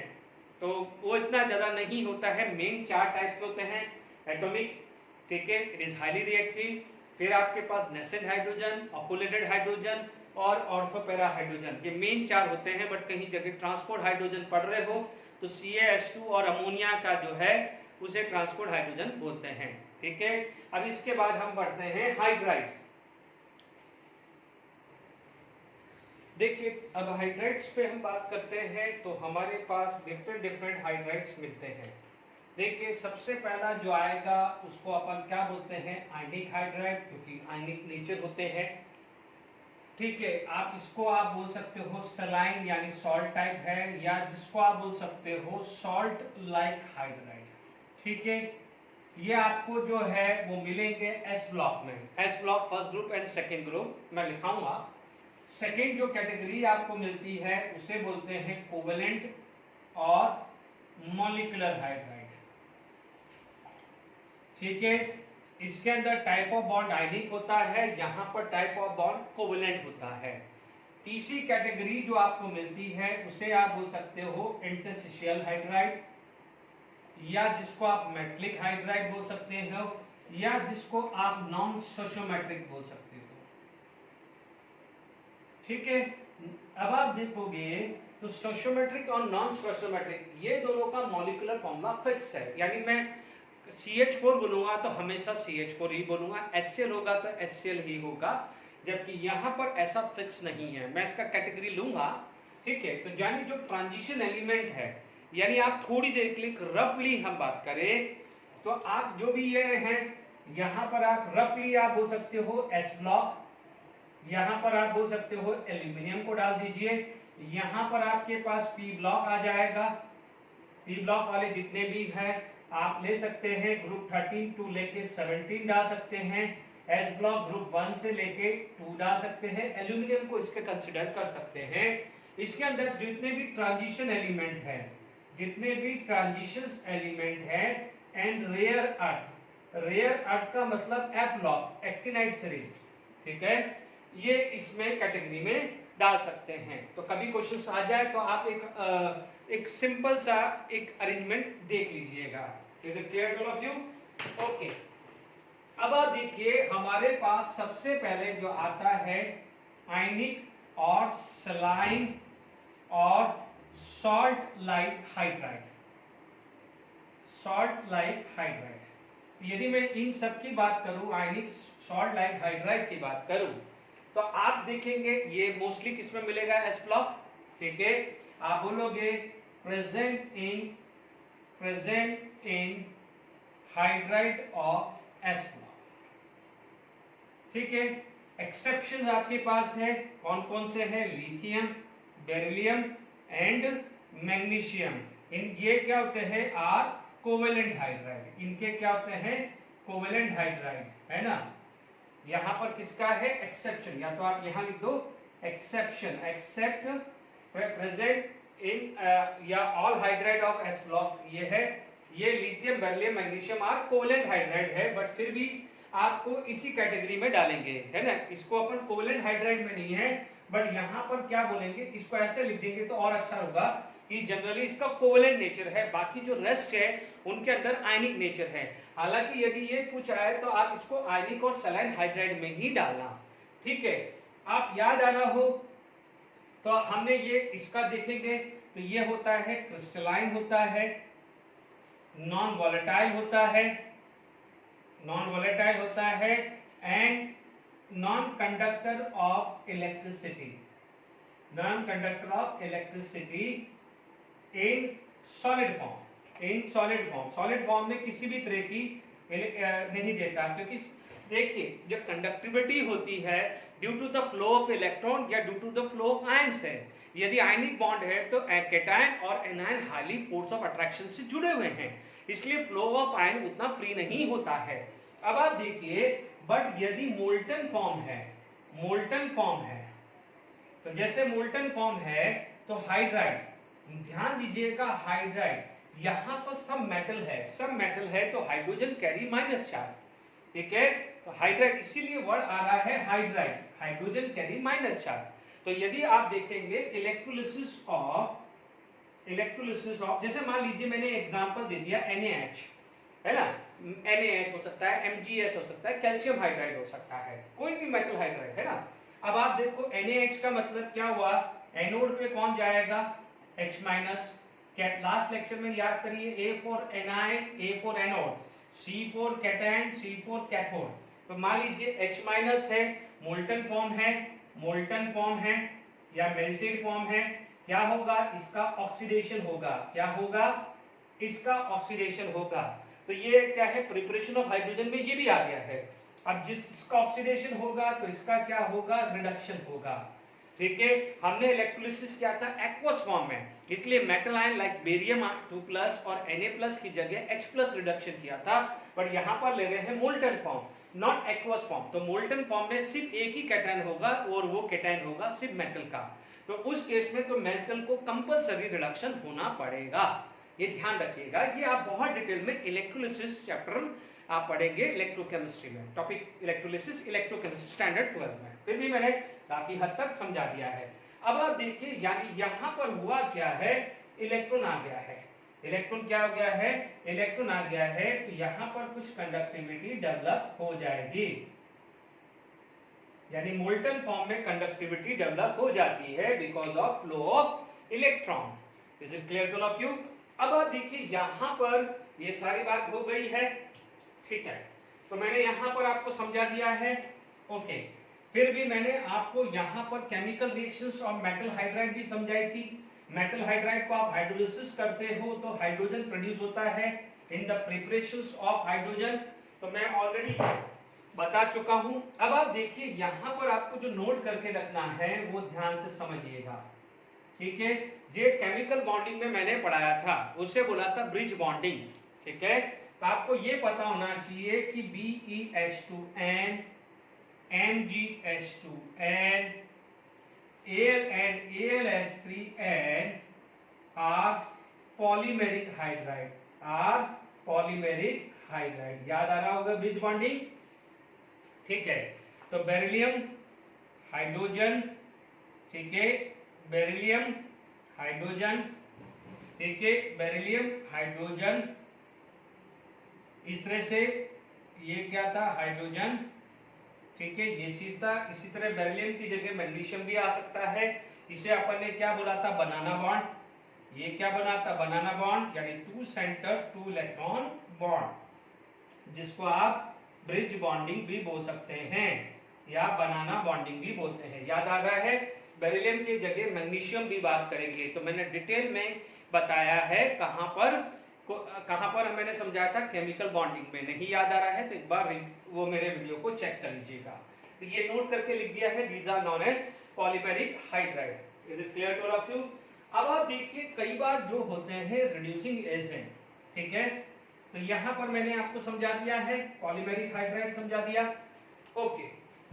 तो वो इतना ज्यादा नहीं होता है। मेन 4 टाइप के होते हैं, एटॉमिक, ठीक है, इट इज हाईली रिएक्टिव, फिर आपके पास नेसेंट हाइड्रोजन, ऑक्युलेटेड हाइड्रोजन और ऑर्थो पैरा हाइड्रोजन। ये मेन 4 होते हैं, बट कहीं जगह ट्रांसपोर्ट हाइड्रोजन पढ़ रहे हो तो CaH2 और अमोनिया का जो है उसे ट्रांसपोर्ट हाइड्रोजन बोलते हैं, ठीक है। अब इसके बाद हम बढ़ते हैं हाइड्राइड। देखिए अब हाइड्राइड्स पे हम बात करते हैं तो हमारे पास डिफरेंट हाइड्राइड्स मिलते हैं। देखिए सबसे पहला जो आएगा उसको अपन क्या बोलते हैं, आयनिक हाइड्राइड, क्योंकि आयनिक नेचर होते हैं, ठीक है। आप इसको आप बोल सकते हो सलाइन यानी सॉल्ट टाइप है, या जिसको आप बोल सकते हो सॉल्ट लाइक हाइड्राइड, ठीक है। ये आपको जो है वो मिलेंगे S ब्लॉक में। S block first group and second group मैं लिखाऊंगा। सेकेंड जो कैटेगरी आपको मिलती है उसे बोलते हैं कोवेलेंट और मॉलिक्यूलर हाइड्राइड, ठीक है। इसके अंदर टाइप ऑफ बॉन्ड आयनिक होता है, यहाँ पर टाइप ऑफ बॉन्ड कोवेलेंट होता है। तीसरी कैटेगरी जो आपको मिलती है उसे आप बोल सकते हो इंटरस्टिशियल हाइड्राइड, या जिसको आप मेटलिक हाइड्राइड बोल सकते हो, या जिसको आप नॉन सोशियोमेट्रिक बोल सकते हो, ठीक है। अब आप देखोगे तो सोशियोमेट्रिक और नॉन सोशियोमेट्रिक ये दोनों का मॉलिक्यूलर फॉर्मूला फिक्स है, यानी मैं CH4 बोलूंगा तो हमेशा CH4 ही बोलूंगा, HCl होगा तो HCl ही होगा, जबकि यहाँ पर ऐसा फिक्स नहीं है। मैं इसका कैटेगरी लूंगा, ठीक है। तो यानी जो ट्रांजिशन एलिमेंट है, यानी आप थोड़ी देर के लिए रफली हम बात करें तो आप जो भी ये हैं यहाँ पर आप रफली आप बोल सकते हो S ब्लॉक, यहाँ पर आप बोल सकते हो एल्यूमिनियम को डाल दीजिए, यहाँ पर आपके पास P ब्लॉक आ जाएगा। P ब्लॉक वाले जितने भी हैं आप ले सकते हैं, ग्रुप 13 टू लेके 17 डाल सकते हैं, S ब्लॉक ग्रुप 1 से लेके 2 डाल सकते हैं, एल्यूमिनियम को इसके कंसिडर कर सकते हैं। इसके अंदर जितने भी ट्रांजिशन एलिमेंट है, जितने भी ट्रांजिशंस एलिमेंट है and rare earth, rare earth का मतलब F ब्लॉक एक्टिनाइड सीरीज, ठीक है। ये इसमें कैटेगरी में डाल सकते हैं। तो कभी क्वेश्चन आ जाए तो आप एक सिंपल सा एक अरेंजमेंट देख लीजिएगा। Is it clear to all of you? Okay, अब आप देखिए हमारे पास सबसे पहले जो आता है आयनिक और सलाइन और salt like hydride. Salt like hydride, यदि मैं इन सब की बात करूं, आयनिक सॉल्ट लाइक हाइड्राइड की बात करूं, तो आप देखेंगे ये मोस्टली किसमें मिलेगा? S block. ठीक है, आप बोलोगे present in hydride of s block. ठीक है, एक्सेप्शन आपके पास है, कौन कौन से हैं? Lithium, beryllium and magnesium. इन ये क्या होते हैं? Are covalent hydride. इनके क्या होते हैं? कोवेलेंट हाइड्राइड, है ना। यहां पर किसका है? एक्सेप्शन, या तो आप यहां लिख दो एक्सेप्शन, एक्सेप्ट प्रेजेंट इन या all hydride of s block. ये है, ये lithium, beryllium, magnesium are covalent hydride है, बट फिर भी आपको इसी कैटेगरी में डालेंगे, है ना। इसको अपन कोवेलेंट हाइड्राइड में नहीं है, बट यहाँ पर क्या बोलेंगे, इसको ऐसे लिख देंगे तो और अच्छा होगा कि जनरली इसका कोवेलेंट नेचर है, बाकी जो रेस्ट है उनके अंदर आयनिक नेचर है। हालांकि यदि ये पूछ आए तो आप इसको आयनिक और सलाइन हाइड्राइड में ही डालना। ठीक है, आप याद आ रहा हो तो हमने ये इसका देखेंगे तो ये होता है क्रिस्टलाइन होता है, नॉन वॉलेटाइल होता है, नॉन वॉलेटाइल होता है and non conductor of electricity, non conductor of electricity in solid form. In solid form, solid form में किसी भी तरह की नहीं देता, क्योंकि देखिए जब कंडक्टिविटी होती है due to the flow of electron या due to the flow of ions है। यदि आयनिक बॉन्ड है तो कैटायन और anion highly force of attraction से जुड़े हुए हैं, इसलिए फ्लो ऑफ आयन उतना फ्री नहीं होता है। अब आप देखिए, बट यदि मोल्टन फॉर्म है, मोल्टन फॉर्म है, तो जैसे मोल्टन फॉर्म है तो हाइड्राइड, ध्यान दीजिएगा हाइड्राइड, यहां पर सब मेटल है, सब मेटल है तो हाइड्रोजन कैरी माइनस चार्ज। ठीक है, तो हाइड्राइड, इसीलिए वर्ड आ रहा है hydride, hydrogen carry minus charge. तो यदि आप देखेंगे इलेक्ट्रोलिसिस ऑफ, जैसे मान लीजिए मैंने एग्जांपल दे दिया NaH, है ना, NaH हो सकता है, MgS हो सकता है, कैल्शियम हाइड्राइड हो सकता है, कोई भी मेटल हाइड्राइड, है ना। अब आप देखो NaH का मतलब क्या हुआ? एनोड पे कौन जाएगा? H-, लास्ट लेक्चर में याद करिए, A for anion, A for anode, C for cation, C for cathode. तो मान लीजिए H- है, मोल्टन फॉर्म है, मोल्टन फॉर्म है या मेल्टेड फॉर्म है, क्या होगा? इसका ऑक्सीडेशन होगा। क्या होगा? इसका ऑक्सीडेशन होगा। तो ये क्या है? प्रिपरेशन ऑफ हाइड्रोजन में ये भी आ गया है। अब जिसका ऑक्सीडेशन होगा तो इसका क्या होगा? रिडक्शन होगा। ठीक है, हमने इलेक्ट्रोलिसिस किया था एक्वस फॉर्म में, इसलिए मेटल आयन लाइक बेरियम 2+ और Na+ की जगह H+ रिडक्शन किया था, बट यहाँ पर ले रहे हैं molten form, not aqueous form. तो मोल्टन फॉर्म में सिर्फ एक ही कैटायन होगा और वो कैटायन होगा सिर्फ मेटल का। तो उस केस में तो मेटल को कंपलसरी रिडक्शन होना पड़ेगा, ये ध्यान रखिएगा। ये आप बहुत डिटेल में इलेक्ट्रोलिसिस चैप्टर आप पढ़ेंगे इलेक्ट्रोकेमिस्ट्री में, टॉपिक इलेक्ट्रोलिसिस, इलेक्ट्रोकेमिस्ट्री स्टैंडर्ड 12 में। फिर भी मैंने काफी हद तक समझा दिया है। अब आप देखिए, यानी यहां पर हुआ क्या है? इलेक्ट्रॉन आ गया है। इलेक्ट्रॉन क्या हो गया है? इलेक्ट्रॉन आ गया है, तो यहां पर कुछ कंडक्टिविटी डेवलप हो जाएगी, यानी मोल्टन फॉर्म में कंडक्टिविटी डेवलप हो जाती है because of flow of electron. Is it clear to all of you? अब आप देखिए यहां पर ये सारी बात हो गई है, ठीक है, तो मैंने यहां पर आपको समझा दिया है। ओके, फिर भी मैंने आपको यहां पर केमिकल रिएक्शंस और मेटल हाइड्राइड भी समझाई थी। मेटल हाइड्राइड को आप हाइड्रोलिसिस करते हो तो हाइड्रोजन प्रोड्यूस होता है in the preparations of hydrogen, तो मैं ऑलरेडी बता चुका हूं। अब आप देखिए यहां पर आपको जो नोट करके रखना है वो ध्यान से समझिएगा, ठीक है। ये केमिकल बॉन्डिंग में मैंने पढ़ाया था, उसे बोला था ब्रिज बॉन्डिंग, ठीक है। तो आपको ये पता होना चाहिए कि BeH2N, MgH2N, Al and AlH3N are polymeric hydride, are polymeric hydride। याद आ रहा होगा ब्रिज बॉन्डिंग, ठीक है। तो बेरिलियम हाइड्रोजन, ठीक है, बेरिलियम, हाइड्रोजन, ठीक है, बेरिलियम, हाइड्रोजन, इस तरह से ये क्या था, हाइड्रोजन, ठीक है, ये चीज था। इसी तरह बेरिलियम की जगह मैग्नीशियम भी आ सकता है। इसे अपन ने क्या बोला था, बनाना बॉन्ड। ये क्या बना था, बनाना बॉन्ड, यानी 2 सेंटर 2 इलेक्ट्रॉन बॉन्ड, जिसको आप ब्रिज बॉन्डिंग भी बोल सकते हैं या बनाना बॉन्डिंग भी बोलते हैं। याद आ रहा है, बेरिलियम की जगह मैग्नीशियम भी बात करेंगे। तो मैंने डिटेल में बताया है कहां पर मैंने समझाया था, केमिकल बॉन्डिंग में। नहीं याद आ रहा है तो एक बार वो मेरे वीडियो को चेक कर लीजिएगा। तो ये नोट करके लिख दिया है, these are known as polymeric hydride. Is it clear to all of you? अब आप देखिए, कई बार जो होते हैं रिड्यूसिंग एजेंट, ठीक है, तो यहां पर मैंने आपको समझा दिया है, पॉलीमेरिक हाइड्राइड समझा दिया। ओके,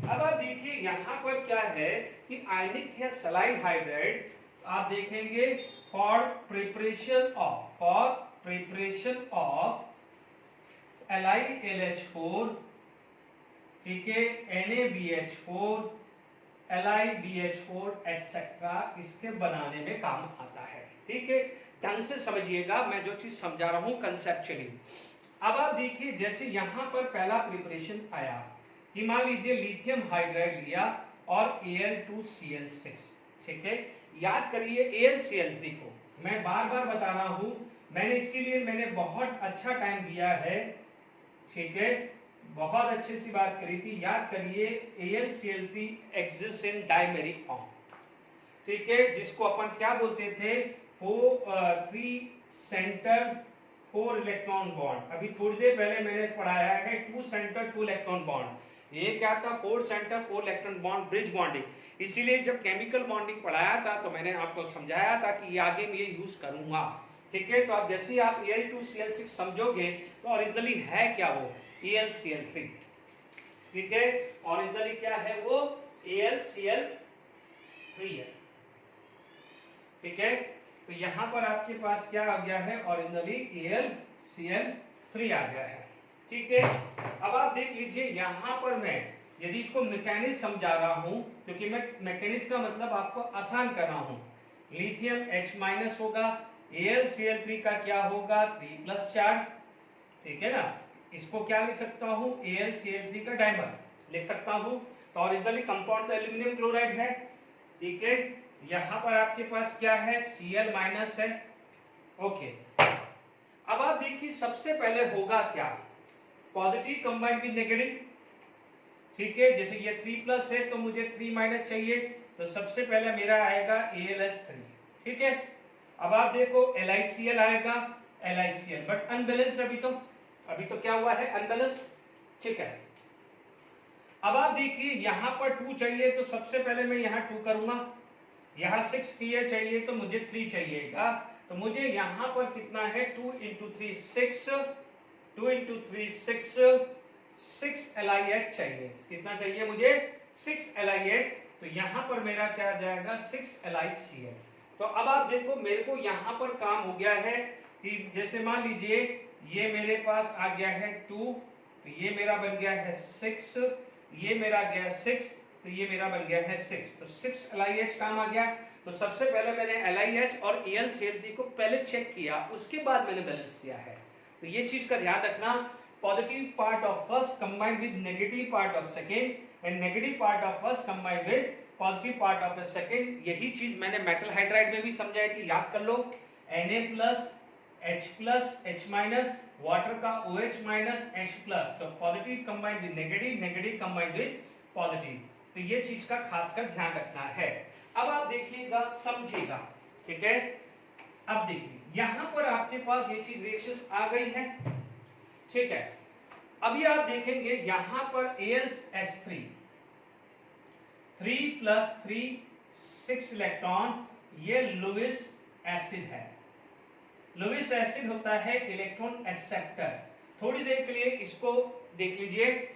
अब आप देखिए यहां पर क्या है कि आयनिक या सलाइन हाइड्राइड आप देखेंगे फॉर प्रिपरेशन ऑफ LiLH4, ठीक है, NaBH4, LiBH4 एक्सेट्रा, इसके बनाने में काम आता है। ठीक है, ढंग से समझिएगा मैं जो चीज समझा रहा हूं कंसेप्चुअली। अब आप देखिए, जैसे यहां पर पहला प्रिपरेशन आया कि मान लीजिए लिथियम हाइड्राइड लिया और Al2Cl6, ठीक है, याद करिए AlCl, देखो मैं बार बार बता रहा हूं, मैंने इसीलिए मैंने बहुत अच्छा टाइम दिया है, ठीक है, बहुत अच्छी सी बात करी थी। याद करिए AlCl3 exist in dimeric form, ठीक है, जिसको अपन क्या बोलते थे, 3 सेंटर 4 इलेक्ट्रॉन बॉन्ड। अभी थोड़ी देर पहले मैंने पढ़ाया है 2 सेंटर 2 इलेक्ट्रॉन बॉन्ड। ये क्या था, 4 centre 4 electron bond, bridge bonding. इसीलिए जब केमिकल बॉन्डिंग पढ़ाया था तो मैंने आपको समझाया था कि ये आगे मैं ये यूज करूंगा। ठीक है, तो अब जैसे ही आप Al2Cl6 समझोगे तो ओरिजिनली है क्या, वो AlCl3, ठीक है, ओरिजिनली क्या है वो AlCl3 है। ठीक है, तो यहां पर आपके पास क्या आ गया है, ओरिजिनली AlCl3 आ गया है। ठीक है, अब आप देख लीजिए यहां पर मैं यदि इसको मैकेनिज्म समझा रहा हूं, क्योंकि मैं मैकेनिज्म का मतलब आपको आसान कर रहा हूं, लिथियम H- होगा, AlCl3 का क्या होगा, 3+ चार्ज, ठीक है ना, इसको क्या लिख सकता हूं, AlCl3 का डाइमर लिख सकता हूं। तो ओरिजिनली कंपाउंड तो एल्यूमिनियम क्लोराइड है, ठीक है, यहां पर आपके पास क्या है, Cl- है। ओके, अब आप देखिए सबसे पहले होगा क्या, पॉजिटिव कंबाइंड विद नेगेटिव, ठीक है, जैसे ये 3+ है तो मुझे 3- चाहिए, तो सबसे पहले मेरा आएगा AlH3, ठीक है। अब आप देखो LiCl आएगा, LiCl बट अनबैलेंस, अभी तो क्या हुआ है, अनबैलेंस, ठीक है। अब आप देखिए यहां पर 2 चाहिए तो सबसे पहले मैं यहां 2 करूंगा, यहां 6 Pl चाहिए तो मुझे 3 चाहिएगा, तो मुझे यहां पर कितना है, 2 × 3 6, 2 × 3 6 LiH चाहिए। कितना चाहिए मुझे, 6 LiH, तो यहां पर मेरा क्या आ जाएगा, 6 LiCl। तो अब आप देखो मेरे को यहां पर काम हो गया है कि जैसे मान लीजिए ये मेरे पास आ गया है 2, तो ये मेरा बन गया है 6, ये मेरा गया 6, तो ये मेरा बन गया है 6, तो 6 LiH काम आ गया। तो सबसे पहले मैंने LiH और AlCl3 को पहले चेक किया, उसके बाद मैंने बैलेंस किया है। तो ये चीज का ध्यान रखना, positive part of first combined with negative part of second, and negative part of first combined with positive part of second. यही चीज मैंने मेटल हाइड्राइड में भी समझाई थी, याद कर लो, Na+, H+, H-, वाटर का OH-, H+, तो positive combined with negative, negative combined with positive. तो ये चीज का खासकर ध्यान रखना है। अब आप देखिएगा, समझिएगा, ठीक है। अब देखिए यहां पर आपके पास ये चीज रिएक्शन आ गई है, ठीक है। अभी आप देखेंगे यहां पर AlH3 3 + 3 6 इलेक्ट्रॉन, ये लुईस एसिड है। लुईस एसिड होता है इलेक्ट्रॉन एक्सेप्टर। थोड़ी देर के लिए इसको देख लीजिए,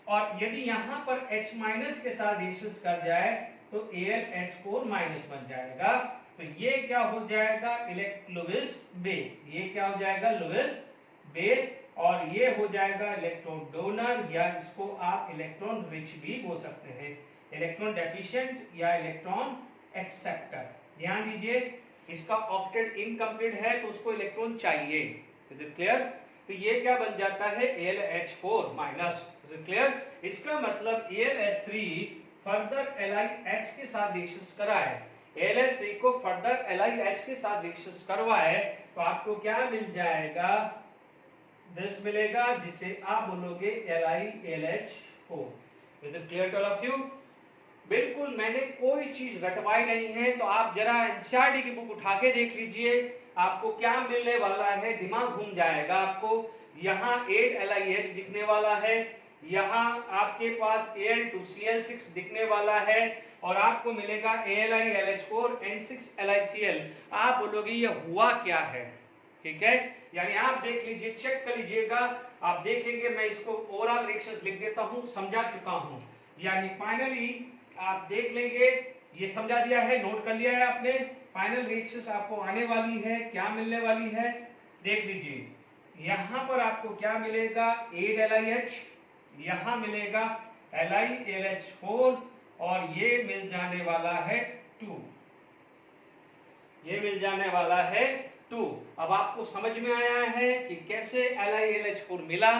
और यदि यहां पर H- के साथ रिएक्शन कर जाए तो AlH4- बन जाएगा, तो ये क्या हो जाएगा, लुईस बेस, ये क्या हो जाएगा, लुईस बेस, और ये हो जाएगा इलेक्ट्रॉन डोनर, या इसको आप इलेक्ट्रॉन रिच भी बोल सकते हैं। इलेक्ट्रॉन डेफिशिएंट या इलेक्ट्रॉन एक्सेप्टर। ध्यान दीजिए, इसका ऑक्टेट इनकम्प्लीट है तो उसको इलेक्ट्रॉन चाहिए। Is it clear? तो ये क्या बन जाता है AlH4 minus. Is it clear? इसका मतलब AlH3 फर्दर LiH के साथ रिएक्शंस कराए, AlH3 को फर्दर LiH के साथ रिएक्शंस करवाए तो आपको क्या मिल जाएगा, दिस मिलेगा जिसे आप बोलोगे LiAlH4। Is it clear to all of you? बिल्कुल मैंने कोई चीज रटवाई नहीं है, तो आप जरा एनसीईआरटी की बुक उठा के देख लीजिए, आपको क्या मिलने वाला है, दिमाग घूम जाएगा आपको। यहाँ 8 LiH दिखने वाला है, यहाँ आपके पास Al2Cl6 दिखने वाला है और आपको मिलेगा AlILH4 N6 LiCl। आप बोलोगे ये हुआ क्या है, ठीक है? यानी आप देख लीजिए, चेक कर लीजिएगा, आप देखेंगे मैं इसको ओवरऑल रिएक्शन लिख देता हूं, समझा चुका हूं। यानी फाइनली आप देख लेंगे, ये समझा दिया है, नोट कर लिया है आपने। फाइनल रिएक्शंस आपको आने वाली है, क्या मिलने वाली है देख लीजिए। यहां पर आपको क्या मिलेगा 8 LiH, यहां मिलेगा LiAlH4 और ये मिल जाने वाला है 2, ये मिल जाने वाला है 2। अब आपको समझ में आया है कि कैसे LiAlH4 मिला,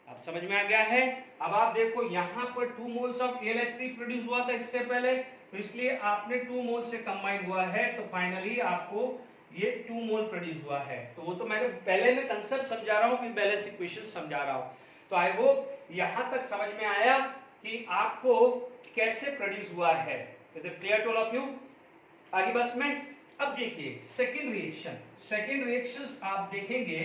अब समझ में आ गया है। अब आप देखो यहाँ पर 2 मोल्स ऑफ AlH3 प्रोड्यूस हुआ था इससे पहले, तो इसलिए आपने 2 मोल से कंबाइन हुआ है, तो फाइनली आपको ये 2 मोल प्रोड्यूस हुआ है। तो वो तो मैंने पहले में कंसेप्ट समझा रहा हूँ, फिर बैलेंस इक्वेशन समझा रहा हूँ। तो आई होप यहाँ तक समझ में आया कि आपको कैसे प्रोड्यूस हुआ है। Is it clear to all of you? आगे बस में अब देखिए सेकेंड रिएक्शन। सेकेंड रिएक्शन आप देखेंगे,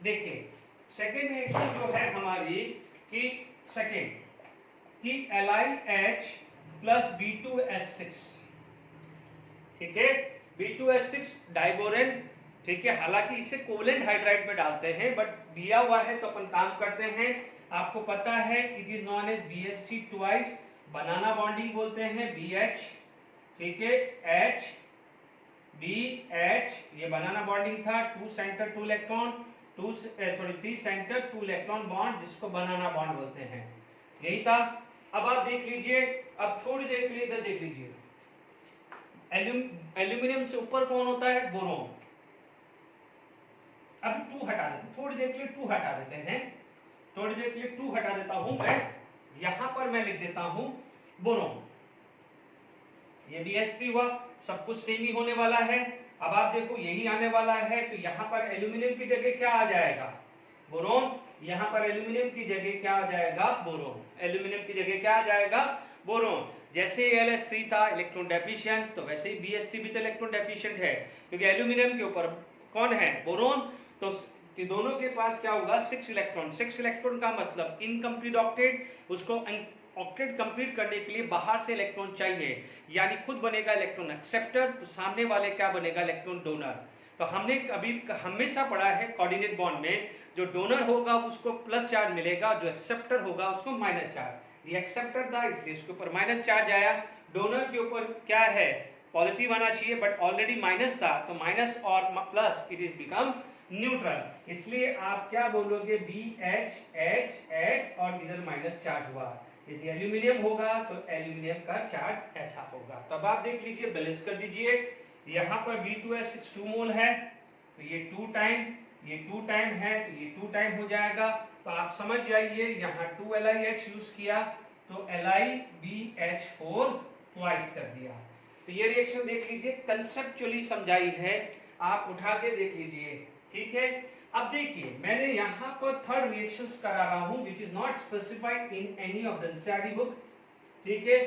देखिए सेकेंड रिएक्शन जो है हमारी कि सेकेंड कि LiH प्लस B2S6, ठीक है, B2S6 डाइबोरेन, ठीक है, हालांकि इसे कोवलेंट हाइड्राइड में डालते हैं बट दिया हुआ है तो अपन काम करते हैं। आपको पता है it is known as BH3 twice, banana bonding बोलते हैं BH, ठीक है, H BH, ये बनाना बॉन्डिंग था, 2 centre 2 electron, 3 centre 2 electron bond, जिसको बनाना बॉन्ड बोलते हैं, यही था। अब आप देख लीजिए, अब थोड़ी देर के लिए इधर देख लीजिए, एल्यूमिनियम से ऊपर कौन होता है, बोरोन। अब 2 हटा देते हैं, थोड़ी देर के लिए 2 हटा देते हैं, थोड़ी देर के लिए 2 हटा देता हूं मैं, यहां पर मैं लिख देता हूं बोरोन। ये BH3 हुआ, सब कुछ सेम ही होने वाला है। अब आप देखो यही आने वाला है, तो यहाँ पर एल्यूमिनियम की जगह क्या आ जाएगा, बोरोन। यहाँ पर एल्यूमिनियम की जगह क्या आ जाएगा, बोरोन। एल्यूमिनियम की जगह क्या आ जाएगा, बोरोन। जैसे LH3 था इलेक्ट्रॉन डेफिशिएंट, तो वैसे ही BH3 भी तो इलेक्ट्रॉन डेफिशिएंट है, क्योंकि एल्यूमिनियम के ऊपर कौन है, बोरोन। तो दोनों के पास क्या होगा, 6 इलेक्ट्रॉन। 6 इलेक्ट्रॉन का मतलब इनकम्प्लीट ऑक्टेट, उसको ऑक्टेट कंप्लीट करने के लिए बाहर से इलेक्ट्रॉन चाहिए, यानी खुद बनेगा इलेक्ट्रॉन एक्सेप्टर, तो सामने वाले क्या बनेगा, इलेक्ट्रॉन डोनर। तो हमने अभी हमेशा पढ़ा है कोऑर्डिनेट बॉन्ड में, जो डोनर होगा उसको प्लस चार्ज मिलेगा, जो एक्सेप्टर होगा उसको माइनस चार्ज। ये एक्सेप्टर था इसलिए इसके ऊपर माइनस चार्ज आया, डोनर के ऊपर क्या है, पॉजिटिव आना चाहिए बट ऑलरेडी माइनस था, तो माइनस और plus it is become neutral. इसलिए आप क्या बोलोगे, BH और इधर माइनस चार्ज हुआ। यदि एल्यूमिनियम होगा तो एल्यूमिनियम का चार्ज ऐसा होगा। तब आप देख लीजिए, बैलेंस कर दीजिए, यहाँ पर B2S6 2 मोल है, तो ये 2 टाइम, ये 2 टाइम है, तो ये 2 टाइम हो जाएगा। तो आप समझ जाइए, यहाँ 2 LiH यूज किया तो LiBH4 ट्वाइस कर दिया। तो ये रिएक्शन देख लीजिए, कंसेप्चुअली समझाई है, आप उठा के देख लीजिए, ठीक है। अब देखिए मैंने यहाँ पर थर्ड रिएक्शंस करा रहा हूँ which is not specified in any of the NCERT book, ठीक है।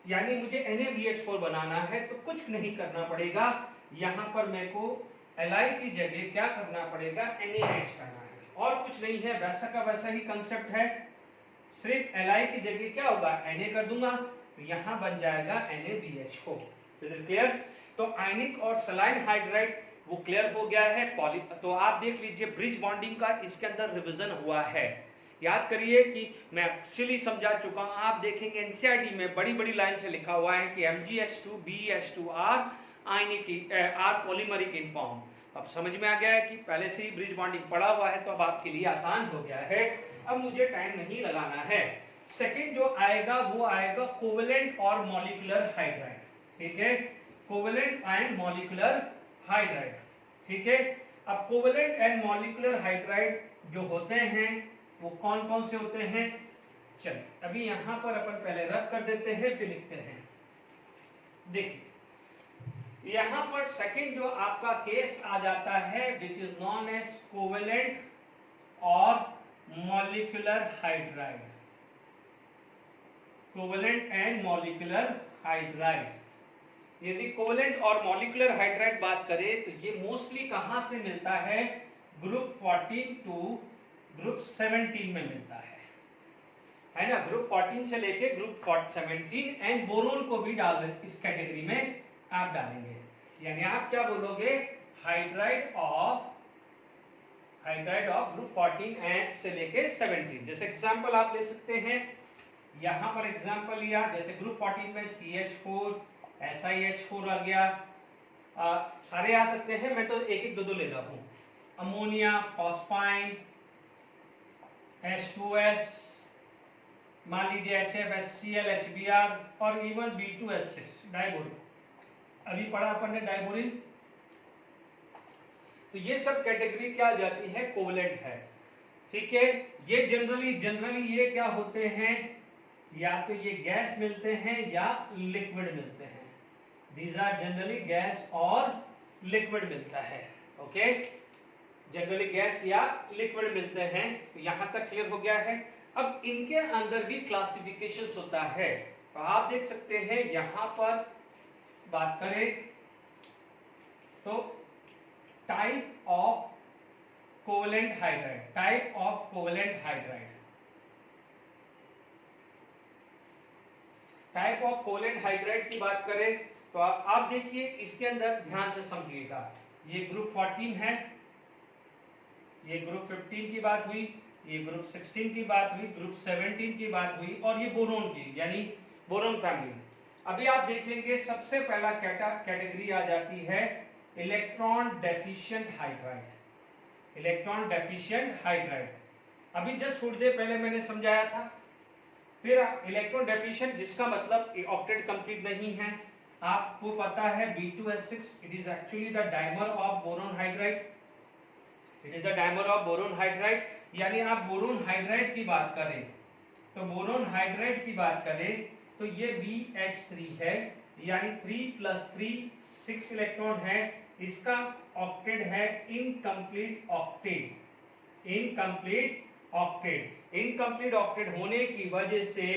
यानी मुझे NaBH4 बनाना है तो कुछ नहीं करना पड़ेगा, यहाँ पर मेरे को Li की जगह क्या करना पड़ेगा, NaH करना है, और कुछ नहीं है, वैसा का वैसा ही कंसेप्ट है। सिर्फ Li की जगह क्या होगा, Na कर दूंगा, तो यहाँ बन जाएगा NaBH4। क्लियर? तो आयनिक और सलाइन हाइड्राइड वो क्लियर हो गया है। तो आप देख लीजिए ब्रिज बॉन्डिंग का इसके अंदर रिवीजन हुआ है। याद करिए कि मैं एक्चुअली समझा चुका हूं, आप देखेंगे एनसीईआरटी में बड़ी बड़ी लाइन से लिखा हुआ है कि MgH2BH2R ionic or polymeric in form. अब समझ में आ गया है कि पहले से ही ब्रिज बॉन्डिंग पड़ा हुआ है, तो अब आपके लिए आसान हो गया है, अब मुझे टाइम नहीं लगाना है। सेकंड जो आएगा वो आएगा कोवेलेंट और मॉलिक्यूलर हाइड्राइड, ठीक है, कोवेलेंट एंड मॉलिक्यूलर हाइड्राइड, ठीक है। अब कोवेलेंट एंड मॉलिक्यूलर हाइड्राइड जो होते हैं वो कौन कौन से होते हैं, चलिए अभी यहां पर अपन पहले रब कर देते हैं फिर लिखते हैं। देखिए यहां पर सेकंड जो आपका केस आ जाता है which is known as covalent और molecular hydride, covalent and molecular hydride. यदि कोवेलेंट और मॉलिक्यूलर हाइड्राइड बात करें तो ये मोस्टली कहां से मिलता है, ग्रुप 14 टू ग्रुप 17 में मिलता है ना, ग्रुप 14 से लेके ग्रुप 17 एंड बोरोन को भी डाल इस कैटेगरी में आप डालेंगे, यानी आप क्या बोलोगे, हाइड्राइड ऑफ ग्रुप 14 एंड से लेके 17। जैसे एग्जांपल आप ले सकते हैं, यहां पर एग्जांपल लिया, जैसे ग्रुप 14 में CH4 SiH4 आ गया, सारे आ सकते हैं, मैं तो एक एक दो ले रहा हूं, अमोनिया, फॉस्फाइन, H2S, मान लीजिए HFHCl, HBr और इवन B2S6 डाइबोरिन, अभी पढ़ा अपन ने डाइबोरिन। तो ये सब कैटेगरी क्या आ जाती है, कोवेलेंट है, ठीक है। ये जनरली ये क्या होते हैं, या तो ये गैस मिलते हैं या लिक्विड मिलते हैं, दीज आर जनरली गैस और लिक्विड मिलता है, ओके, जनरली गैस या लिक्विड मिलते हैं। तो यहां तक क्लियर हो गया है। अब इनके अंदर भी क्लासिफिकेशंस होता है, तो आप देख सकते हैं यहां पर बात करें तो type of covalent hydride, type of covalent hydride, type of covalent hydride की बात करें तो आप देखिए इसके अंदर ध्यान से समझिएगा, ये ग्रुप 14 है, ये ग्रुप 15 की बात हुई, ये ग्रुप 16 की बात हुई, ग्रुप 17 की बात हुई, और ये बोरोन की यानी बोरोन फैमिली। अभी आप देखेंगे सबसे पहला कैटेगरी आ जाती है electron deficient hydride, electron deficient hydride. अभी जस्ट थोड़ी देर पहले मैंने समझाया था। फिर इलेक्ट्रॉन डेफिशिएंट जिसका मतलब ऑक्टेट कंप्लीट नहीं है, आपको पता है B2S6 it is actually the dimer of boron hydride, it is the dimer of boron hydride. यानी आप बोरोन हाइड्राइड की बात करें तो बोरोन हाइड्राइड की बात करें तो ये BH3 है, यानी 3 + 3 6 इलेक्ट्रॉन है, इसका ऑक्टेट है incomplete octet, incomplete octet. Incomplete octet होने की वजह से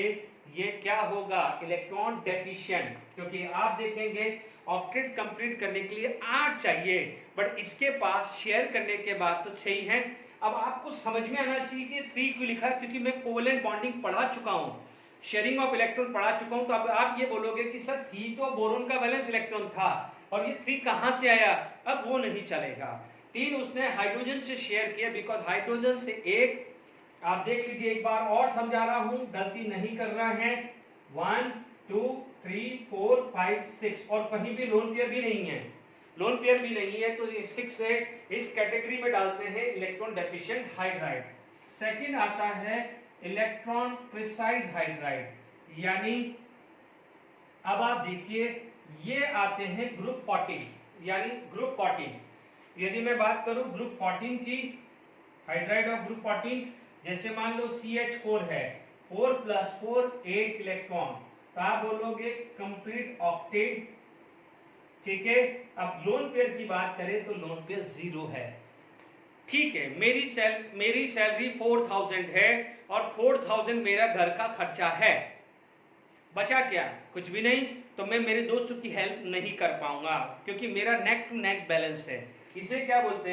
ये क्या होगा, इलेक्ट्रॉन डेफिशिएंट, क्योंकि आप देखेंगे ऑक्टेट कंप्लीट करने के लिए 8 चाहिए, बट इसके पास शेयर करने के बाद तो 6 है। अब आपको समझ में आना चाहिए कि 3 क्यों लिखा है, क्योंकि मैं कोवेलेंट बॉन्डिंग पढ़ा चुका हूं, शेयरिंग ऑफ इलेक्ट्रॉन पढ़ा चुका हूं। तो अब आप ये बोलोगे कि सर 3 तो बोरोन का वैलेंस इलेक्ट्रॉन था और ये 3 कहां से आया, अब वो नहीं चलेगा। 3 उसने हाइड्रोजन से शेयर किया, बिकॉज हाइड्रोजन से एक, आप देख लीजिए एक बार और समझा रहा हूं, गलती नहीं कर रहा है, 1 2 3 4 5 6 और कहीं भी लोन पेयर भी नहीं है, लोन पेयर भी नहीं है, तो ये 6 है, इस कैटेगरी में डालते हैं इलेक्ट्रॉन डेफिशिएंट हाइड्राइड। सेकंड आता है इलेक्ट्रॉन प्रिसाइज हाइड्राइड, यानी अब आप देखिए ये आते हैं ग्रुप 14, यानी ग्रुप 14। यदि मैं बात करूं ग्रुप 14 की, हाइड्राइड ऑफ ग्रुप 14, जैसे मान लो CH4 है, 4 + 4 8 इलेक्ट्रॉन, तो आप बोलोगे कंप्लीट ऑक्टेट, ठीक है। अब लोन पेयर की बात करें तो लोन पेयर 0 है, ठीक है। मेरी सैलरी 4000 है और 4000 मेरा घर का खर्चा है, बचा क्या, कुछ भी नहीं, तो मैं मेरे दोस्तों की हेल्प नहीं कर पाऊंगा क्योंकि मेरा नेक टू नेक बैलेंस है। इसे क्या बोलते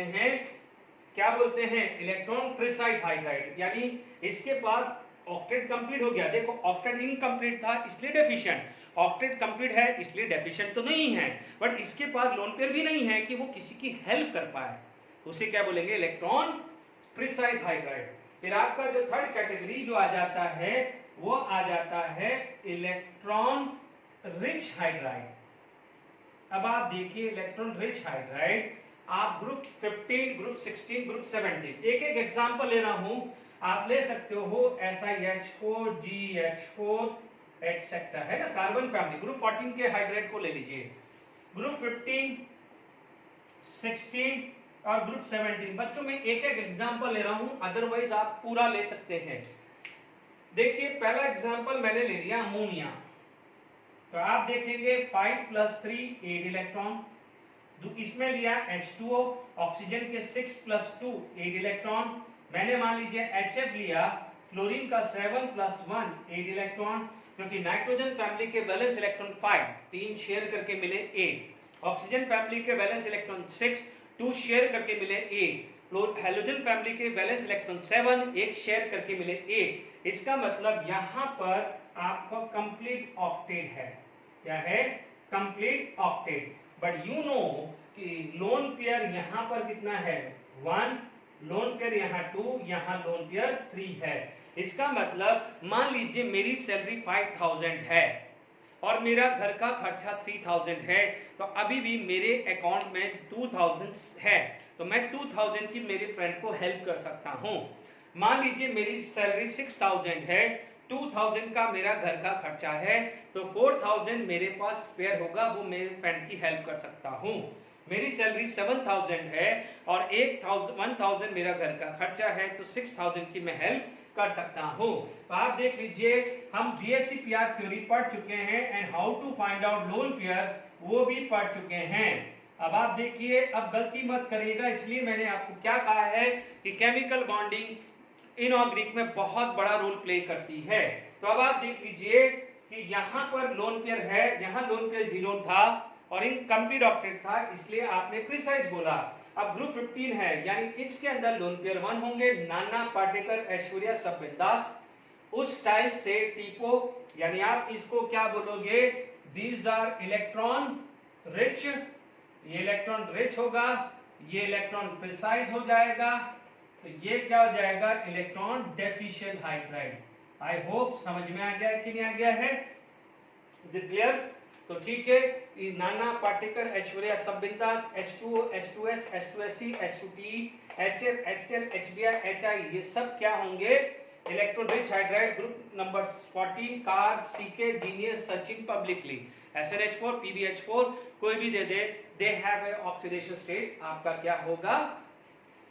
हैं, इलेक्ट्रॉन प्रिसाइज हाइड्राइड, यानी इसके पास ऑक्टेट कंप्लीट हो गया। देखो ऑक्टेट इनकम्प्लीट था इसलिए डेफिशिएंट, ऑक्टेट कंप्लीट है इसलिए डेफिशिएंट तो नहीं है, बट इसके पास लोन पेयर भी नहीं है कि वो किसी की हेल्प कर पाए, उसे क्या बोलेंगे, इलेक्ट्रॉन प्रिसाइज हाइड्राइड। फिर आपका जो थर्ड कैटेगरी जो आ जाता है वो आ जाता है इलेक्ट्रॉन रिच हाइड्राइड। अब आप देखिए इलेक्ट्रॉन रिच हाइड्राइड, आप ग्रुप 15, ग्रुप 16, ग्रुप 17, एक एक एग्जांपल ले रहा हूं। आप ले सकते हो SiH4 GH4 एटसेट्रा, है ना, कार्बन फैमिली। ग्रुप 14 के हाइड्राइड को ले लीजिए, ग्रुप 15, 16 और ग्रुप 17। बच्चों में एक एक एग्जांपल ले रहा हूं, अदरवाइज आप पूरा ले सकते हैं। देखिए पहला एग्जांपल मैंने ले लिया अमोनिया, तो आप देखेंगे 5 + 3 8 इलेक्ट्रॉन। इसमें लिया H2O, ऑक्सीजन के 6 + 2 8 इलेक्ट्रॉन। मैंने मान लीजिए HF लिया, फ्लोरीन का 7 + 1 8 इलेक्ट्रॉन, क्योंकि नाइट्रोजन फैमिली के वैलेंस इलेक्ट्रॉन 5 3 शेयर करके मिले 8, ऑक्सीजन फैमिली के वैलेंस इलेक्ट्रॉन 6 2 शेयर करके मिले 8, हेलोजन फैमिली के वैलेंस इलेक्ट्रॉन 7 1 शेयर करके मिले 8। इसका मतलब यहाँ पर आपका कंप्लीट ऑक्टेट है। क्या है? Complete octet. But you know कि लोन पेयर यहाँ पर कितना है? 1, लोन पेयर यहाँ 2, यहाँ लोन पेयर 3 है। इसका मतलब मान लीजिए मेरी सैलरी 5000 है और मेरा घर का खर्चा 3000 है, तो अभी भी मेरे अकाउंट में 2000 है, तो मैं 2000 की मेरे फ्रेंड को हेल्प कर सकता हूँ। मान लीजिए मेरी सैलरी 6000 है, 2000 का मेरा घर का खर्चा है, तो 4000 मेरे पास स्पेयर होगा, वो मेरे फ्रेंड की हेल्प कर सकता हूँ। मेरी सैलरी 7000 है और 1000 मेरा घर का खर्चा है, तो 6000 की मैं हेल्प कर सकता हूँ। तो आप देख लीजिए हम BSc PR थ्योरी पढ़ चुके हैं and how to find out lone pair वो भी पढ़ चुके हैं। अब आप देखिए, अब गलती मत करिएगा, इसलिए मैंने आपको क्या कहा है कि केमिकल बॉन्डिंग इनऑर्गेनिक में बहुत बड़ा रोल प्ले करती है। तो अब आप देख लीजिए कि यहाँ पर लोन पेयर है, यहाँ लोन पेयर 0 था और इन कंप्लीट ऑक्टेट था, इसलिए आपने प्रिसाइज बोला। अब ग्रुप 15 है, यानी इसके अंदर लोन पेयर 1 होंगे, नाना पाटेकर ऐश्वर्या सब बिंदास। उस स्टाइल से टीपो, यानी आप इसको क्या बोलोगे? दीज आर इलेक्ट्रॉन रिच, ये इलेक्ट्रॉन रिच होगा, ये इलेक्ट्रॉन प्रिसाइज हो जाएगा, तो ये क्या हो जाएगा? Electron deficient hydride. I hope समझ में आ गया है कि नहीं आ गया है? Is it clear? तो ठीक है, नाना पाटेकर ऐश्वर्या सब बिंदास, H2O H2S H2SC H2TE HF HCl HBr HI, ये सब क्या होंगे? Electron rich hydride. Group number 14 कार, CK, जीनियस, सर्चिंग पब्लिकली, SNH4 PbH4 कोई भी दे दे, they have a oxidation state, आपका क्या होगा?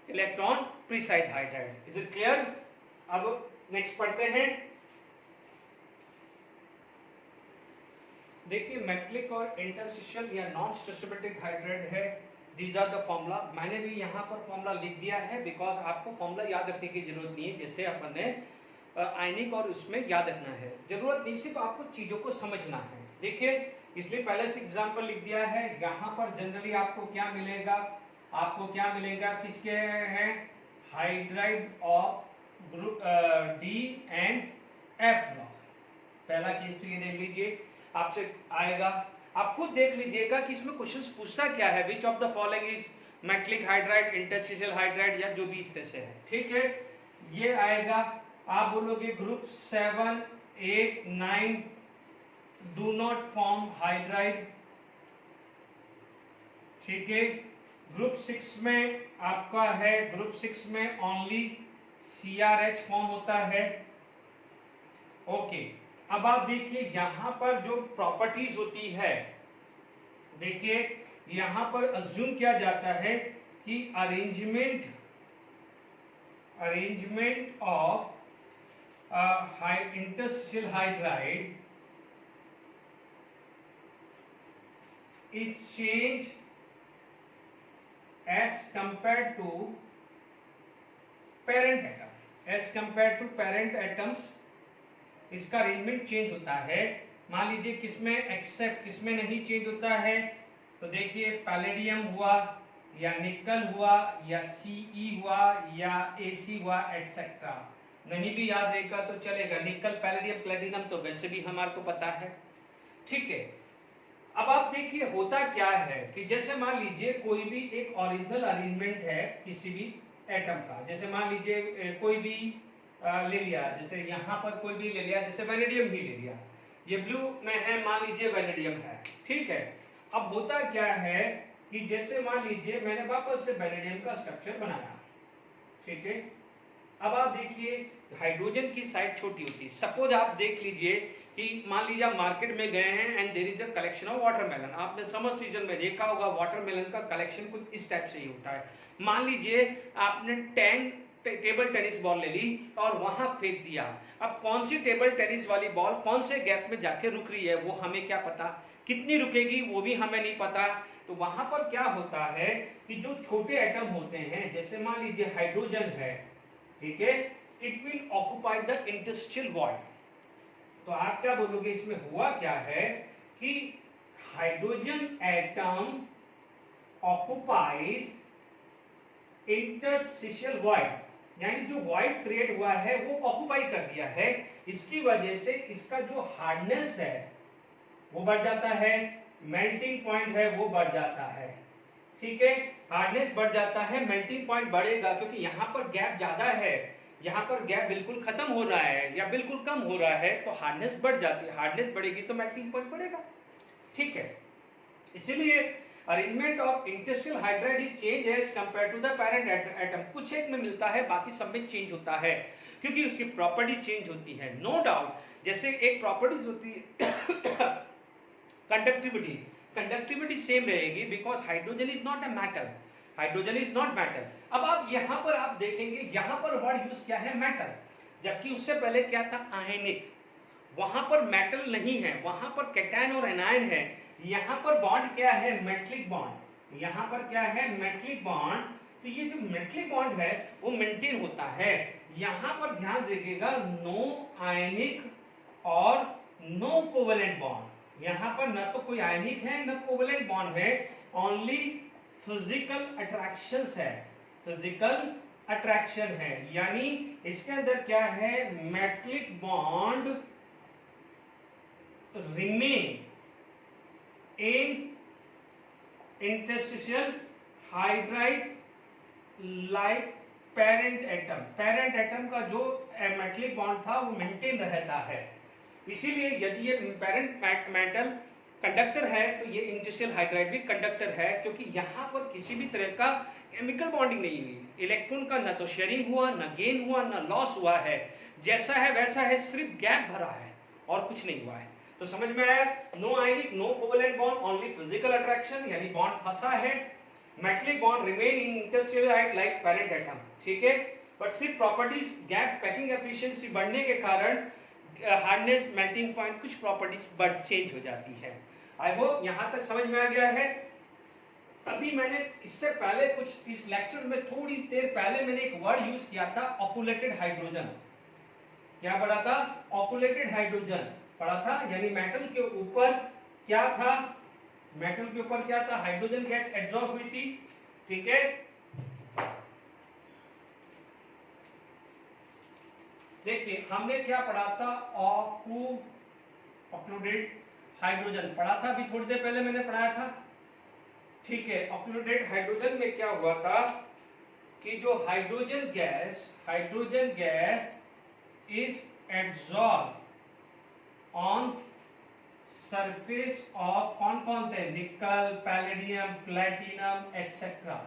Electron precise hydride. Is it clear? अब नेक्स्ट पढ़ते हैं। देखिए मेटलिक और इंटरस्टिशियल या नॉन स्ट्रेचेबल हाइड्राइड है, दीज आर द फॉर्मूला। मैंने भी यहाँ पर फॉर्मूला लिख दिया है, बिकॉज आपको फॉर्मूला याद रखने की जरूरत नहीं है, जैसे अपन ने आयनिक और उसमें याद रखना है, जरूरत नहीं, सिर्फ आपको चीजों को समझना है। देखिए इसलिए पहले से एग्जाम्पल लिख दिया है। यहाँ पर जनरली आपको क्या मिलेगा? आपको क्या मिलेगा? किसके हैं? Hydride of group D and F block. पहला केस तो ये देख लीजिए, आपसे आएगा, आप खुद देख लीजिएगा कि इसमें क्वेश्चंस पूछता क्या है, विच of the following is metallic hydride, interstitial hydride, या जो भी इस तरह से है। ठीक है, ये आएगा, आप बोलोगे group 7 8 9 do not form hydride. ठीक है, ग्रुप 6 में आपका है, ग्रुप 6 में ओनली CrH फॉर्म होता है। ओके, अब आप देखिए यहां पर जो प्रॉपर्टीज होती है, देखिए यहां पर अज्यूम किया जाता है कि arrangement of interstitial hydride is change as compare to parent atom, as compare to parent atoms, इसका अरेंजमेंट चेंज होता है। मान लीजिए किसमें एक्सेप्ट, किसमें नहीं चेंज होता है, तो देखिए पैलेडियम हुआ या निकल हुआ या Ce हुआ या Ac हुआ एटसेट्रा। नहीं भी याद रहेगा तो चलेगा, निकल पैलेडियम प्लेटिनम तो वैसे भी हमारे को पता है। ठीक है, अब आप देखिए होता क्या है कि जैसे मान लीजिए कोई भी एक ओरिजिनल अरेंजमेंट है किसी भी एटम का, जैसे मान लीजिए कोई भी ले लिया, जैसे यहाँ पर कोई भी ले लिया, जैसे वैनेडियम ही ले लिया, ये ब्लू में है, मान लीजिए वैनेडियम है। ठीक है, अब होता क्या है कि जैसे मान लीजिए मैंने वापस से वैनेडियम का स्ट्रक्चर बनाया, ठीक है, अब आप देखिए हाइड्रोजन की साइज छोटी होती है। सपोज आप देख लीजिए कि मान लीजिए आप मार्केट में गए हैं and there is a collection of watermelon. आपने समर सीजन में देखा होगा वाटरमेलन का कलेक्शन कुछ इस टाइप से ही होता है। मान लीजिए आपने 10 टेबल टेनिस बॉल ले ली और वहां फेंक दिया। अब कौन सी टेबल टेनिस वाली बॉल कौन से गैप में जाके रुक रही है वो हमें क्या पता, कितनी रुकेगी वो भी हमें नहीं पता। तो वहां पर क्या होता है कि जो छोटे एटम होते हैं, जैसे मान लीजिए हाइड्रोजन है, ठीक है, it will occupy the interstitial void. तो आप क्या बोलोगे, इसमें हुआ क्या है कि hydrogen atom occupies interstitial void, यानी जो वॉइड क्रिएट हुआ है वो ऑक्युपाई कर दिया है। इसकी वजह से इसका जो हार्डनेस है वो बढ़ जाता है, मेल्टिंग पॉइंट है वो बढ़ जाता है, ठीक है, हार्डनेस बढ़ जाता है, मेल्टिंग पॉइंट बढ़ेगा क्योंकि यहाँ पर गैप ज्यादा है, यहाँ पर गैप बिल्कुल खत्म हो रहा है या बिल्कुल कम हो रहा है, तो हार्डनेस बढ़ जाती है, हार्डनेस बढ़ेगी तो मेल्टिंग पॉइंट बढ़ेगा, ठीक है। इसीलिए arrangement of interstitial hydride is change as compare to the parent atom. कुछ एक में मिलता है बाकी सब में चेंज होता है क्योंकि उसकी प्रॉपर्टी चेंज होती है, नो डाउट। जैसे एक प्रॉपर्टीज होती है कंडक्टिविटी, कंडक्टिविटी सेम रहेगी because hydrogen is not a metal, hydrogen is not metal. अब आप यहां पर आप देखेंगे यहां पर वर्ड यूज क्या है, मेटल, जबकि उससे पहले क्या था, आयनिक। वहां पर मेटल नहीं है, वहां पर कैटायन और एनायन है। यहां पर बॉन्ड क्या है, मेटलिक बॉन्ड, यहां पर क्या है, मेटलिक बॉन्ड। तो ये जो मेटलिक बॉन्ड है वो मेंटेन होता है। यहां पर ध्यान रखिएगा, नो आयनिक और नो कोवेलेंट बॉन्ड। यहां पर न तो कोई आयनिक है न कोवेलेंट बॉन्ड है, ओनली फिजिकल अट्रैक्शंस है, फिजिकल अट्रैक्शन है। यानी इसके अंदर क्या है, metallic bond remain in interstitial hydride like parent atom. Parent atom का जो मेटलिक बॉन्ड था वो मेंटेन रहता है। इसीलिए यदि ये पेरेंट मेटल कंडक्टर है तो ये इंटरस्टिशियल हाइड्राइड भी कंडक्टर है, क्योंकि यहाँ पर किसी भी तरह का केमिकल बॉन्डिंग नहीं हुई, इलेक्ट्रॉन का न तो शेयरिंग हुआ, न गेन हुआ, न लॉस हुआ है, जैसा है वैसा है, सिर्फ गैप भरा है और कुछ नहीं हुआ है। तो समझ में आया, no ionic, no covalent bond, only physical attraction, यानी बॉन्ड फंसा है। Metallic bond remain in interstitial hydride like parent atom, ठीक है, बट सिर्फ प्रॉपर्टीज गैप पैकिंग एफिशिएंसी बढ़ने के कारण हार्डनेस, मेल्टिंग पॉइंट, कुछ प्रॉपर्टीज बढ़ चेंज हो जाती है। आई होप यहां तक समझ में आ गया है। अभी मैंने इससे पहले कुछ इस लेक्चर में थोड़ी देर पहले मैंने एक वर्ड यूज किया था, ऑक्युलेटेड हाइड्रोजन। क्या पढ़ा था, ऑक्युलेटेड हाइड्रोजन पढ़ा था, यानी मेटल के ऊपर क्या था, मेटल के ऊपर क्या था, हाइड्रोजन गैस एब्जॉर्ब हुई थी, ठीक है। देखिए हमने क्या पढ़ा था, ऑक्युलेटेड हाइड्रोजन पढ़ा था, अभी थोड़ी देर पहले मैंने पढ़ाया था, ठीक है। ऑक्युलेटेड हाइड्रोजन में क्या हुआ था कि जो hydrogen gas is absorb on surface of कौन थे, निकल, पैलेडियम, प्लैटिनम एक्सेट्रा,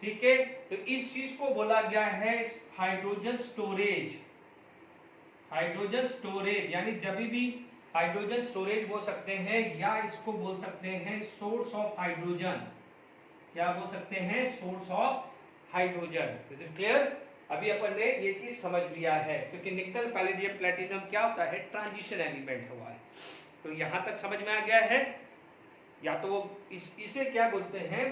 ठीक है। तो इस चीज को बोला गया है हाइड्रोजन स्टोरेज। हाइड्रोजन स्टोरेज यानी जब भी हाइड्रोजन स्टोरेज बोल सकते हैं, या इसको बोल सकते हैं सोर्स ऑफ हाइड्रोजन। क्या बोल सकते हैं, source of hydrogen. Is it clear? अभी अपन ने ये चीज समझ लिया है, क्योंकि निकल, पैलेडियम, प्लैटिनम क्या होता है, ट्रांजिशन एलिमेंट हुआ है। तो यहां तक समझ में आ गया है। या तो वो इसे क्या बोलते हैं,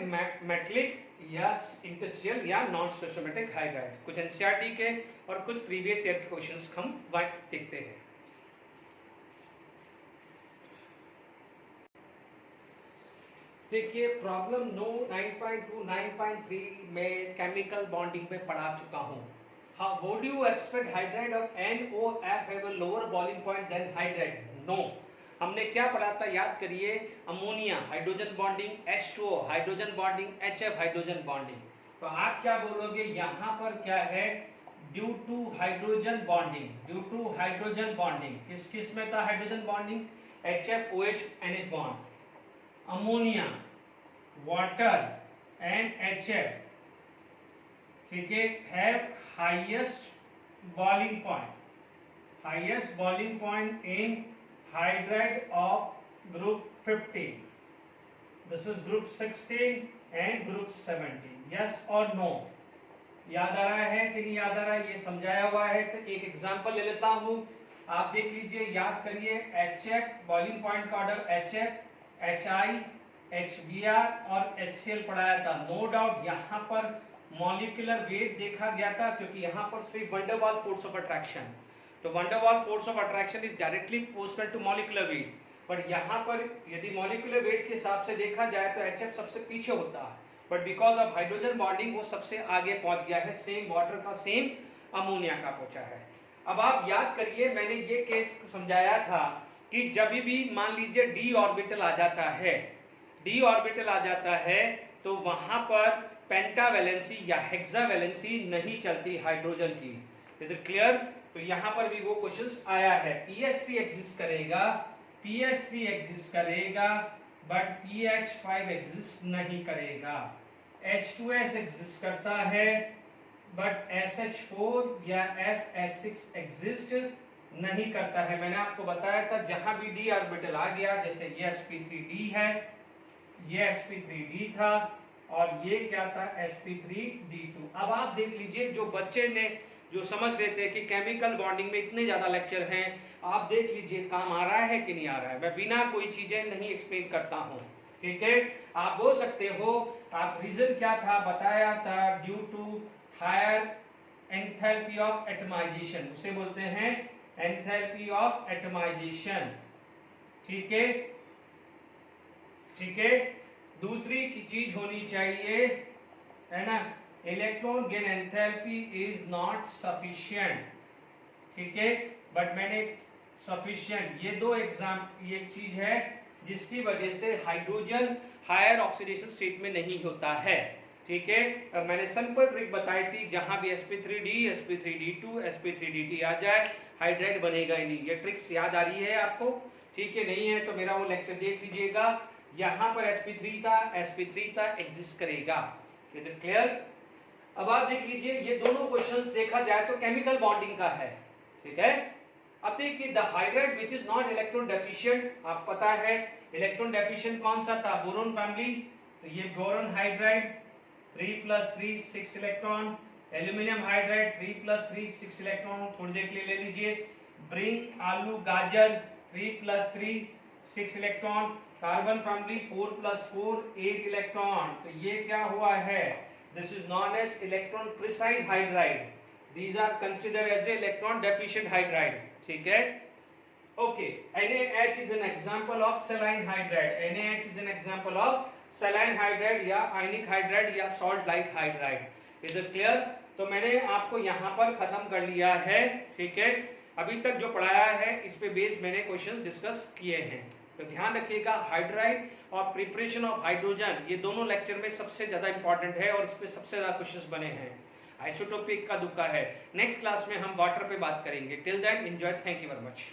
मेटलिक या इंटरस्टिशियल या नॉन स्टोइचोमेट्रिक हाइड्राइड। कुछ एनसीईआरटी के और कुछ प्रीवियस ईयर के क्वेश्चंस हम देखते हैं। देखिए प्रॉब्लम 9.2 9.3 में केमिकल बॉन्डिंग में पढ़ा चुका हूं। How would you expect hydride of NOF have a lower boiling point than hydride? No. हमने क्या पढ़ा था, याद करिए, ammonia hydrogen bonding, H2O hydrogen bonding, HF hydrogen bonding. तो आप क्या बोलोगे, यहाँ पर क्या है, due to hydrogen bonding, due to hydrogen bonding, किस किस में था hydrogen bonding, HF OH NH bond, ammonia, water and HF, ठीक है, have highest boiling point, highest boiling point in hydride of group 15. This is group 16 and group 17. Yes or no? याद आ रहा है कि नहीं याद आ रहा है? ये समझाया हुआ है। तो एक एग्जांपल ले लेता हूं, आप देख लीजिए, याद करिए। HF बॉइलिंग पॉइंट का ऑर्डर HF, HI, HBr और HCl पढ़ाया था। नो डाउट यहाँ पर मॉलिक्यूलर वेट देखा गया था, क्योंकि यहाँ पर सिर्फ van der Waals force of attraction, तो van der Waals force of attraction is directly proportional to molecular weight. But यहाँ पर यदि मॉलिक्यूलर वेट के हिसाब से देखा जाए तो HF सबसे पीछे होता है, but because of hydrogen bonding वो सबसे आगे पहुंच गया है, सेम वाटर का सेम अमोनिया का पहुंचा है। अब आप याद करिए, मैंने ये केस समझाया था कि जब भी मान लीजिए d ऑर्बिटल आ जाता है, d ऑर्बिटल आ जाता है, तो वहां पर पेंटावैलेंसी या हेक्सावैलेंसी नहीं चलती हाइड्रोजन की। Is it clear? तो यहाँ पर भी वो क्वेश्चंस आया है। pH3 एग्जिस्ट करेगा, pH3 एग्जिस्ट करेगा, बट pH5 एग्जिस्ट नहीं करेगा। H2S एग्जिस्ट करता है, बट SH4 या SH6 एग्जिस्ट नहीं करता है। मैंने आपको बताया था जहां भी d ऑर्बिटल आ गया, जैसे ये sp3d है, ये sp3d था, और ये क्या था, sp3d2। अब आप देख लीजिए, जो बच्चे ने जो समझ रहे थे कि केमिकल बॉन्डिंग में इतने ज्यादा लेक्चर हैं, आप देख लीजिए काम आ रहा है कि नहीं आ रहा है। मैं बिना कोई चीजें नहीं एक्सप्लेन करता हूं, ठीक है। आप बोल सकते हो, आप रीजन क्या था बताया था, due to higher enthalpy of atomization, उसे बोलते हैं एंथैल्पी ऑफ एटमाइजेशन, ठीक है, ठीक है। दूसरी की चीज होनी चाहिए, है ना, electron gain enthalpy is not sufficient, ठीक है, बट मैंने सफिशिएंट, ये दो एग्जाम, ये एक चीज है जिसकी वजह से हाइड्रोजन हायर ऑक्सीडेशन स्टेट में नहीं होता है, ठीक है। मैंने सिंपल ट्रिक बताई थी, जहां भी sp3d, sp3d2, sp3dt आ जाए, हाइड्राइड बनेगा ही नहीं। ये ट्रिक्स याद आ रही है आपको? ठीक है, नहीं है तो मेरा वो लेक्चर देख लीजिएगा। यहाँ पर sp3 था एग्जिस्ट करेगा। Is it clear? अब आप देख लीजिए, ये दोनों क्वेश्चंस देखा जाए तो केमिकल बॉन्डिंग का है, ठीक है। अब देखिए, the hydride which is not electron deficient, आप पता है इलेक्ट्रॉन डेफिशिएंट कौन सा था, बोरोन फैमिली, तो ये boron hydride 3+3 6 electron, aluminium hydride 3+3 6 electron, थोड़ी देर के लिए ले लीजिए। ब्रिंग आलू गाजर 3+3 6 इलेक्ट्रॉन, कार्बन फैमिली 4+4 8 इलेक्ट्रॉन। तो ये क्या हुआ है, this is known as electron precise hydride, these are considered as a electron deficient hydride, ठीक है। Okay, NaH is an example of saline hydride, NaH is an example of saline hydride या आयनिक hydride या salt like hydride. Is it clear? तो मैंने आपको यहाँ पर खत्म कर लिया है, ठीक है। अभी तक जो पढ़ाया है इस पे बेस मैंने क्वेश्चन डिस्कस किए हैं, तो ध्यान रखिएगा। हाइड्राइड और प्रिपरेशन ऑफ हाइड्रोजन, ये दोनों लेक्चर में सबसे ज्यादा इंपॉर्टेंट है और इस पे सबसे ज्यादा क्वेश्चंस बने हैं। आइसोटोपिक का दुक्का है। नेक्स्ट क्लास में हम वाटर पे बात करेंगे। Till then enjoy, thank you very much.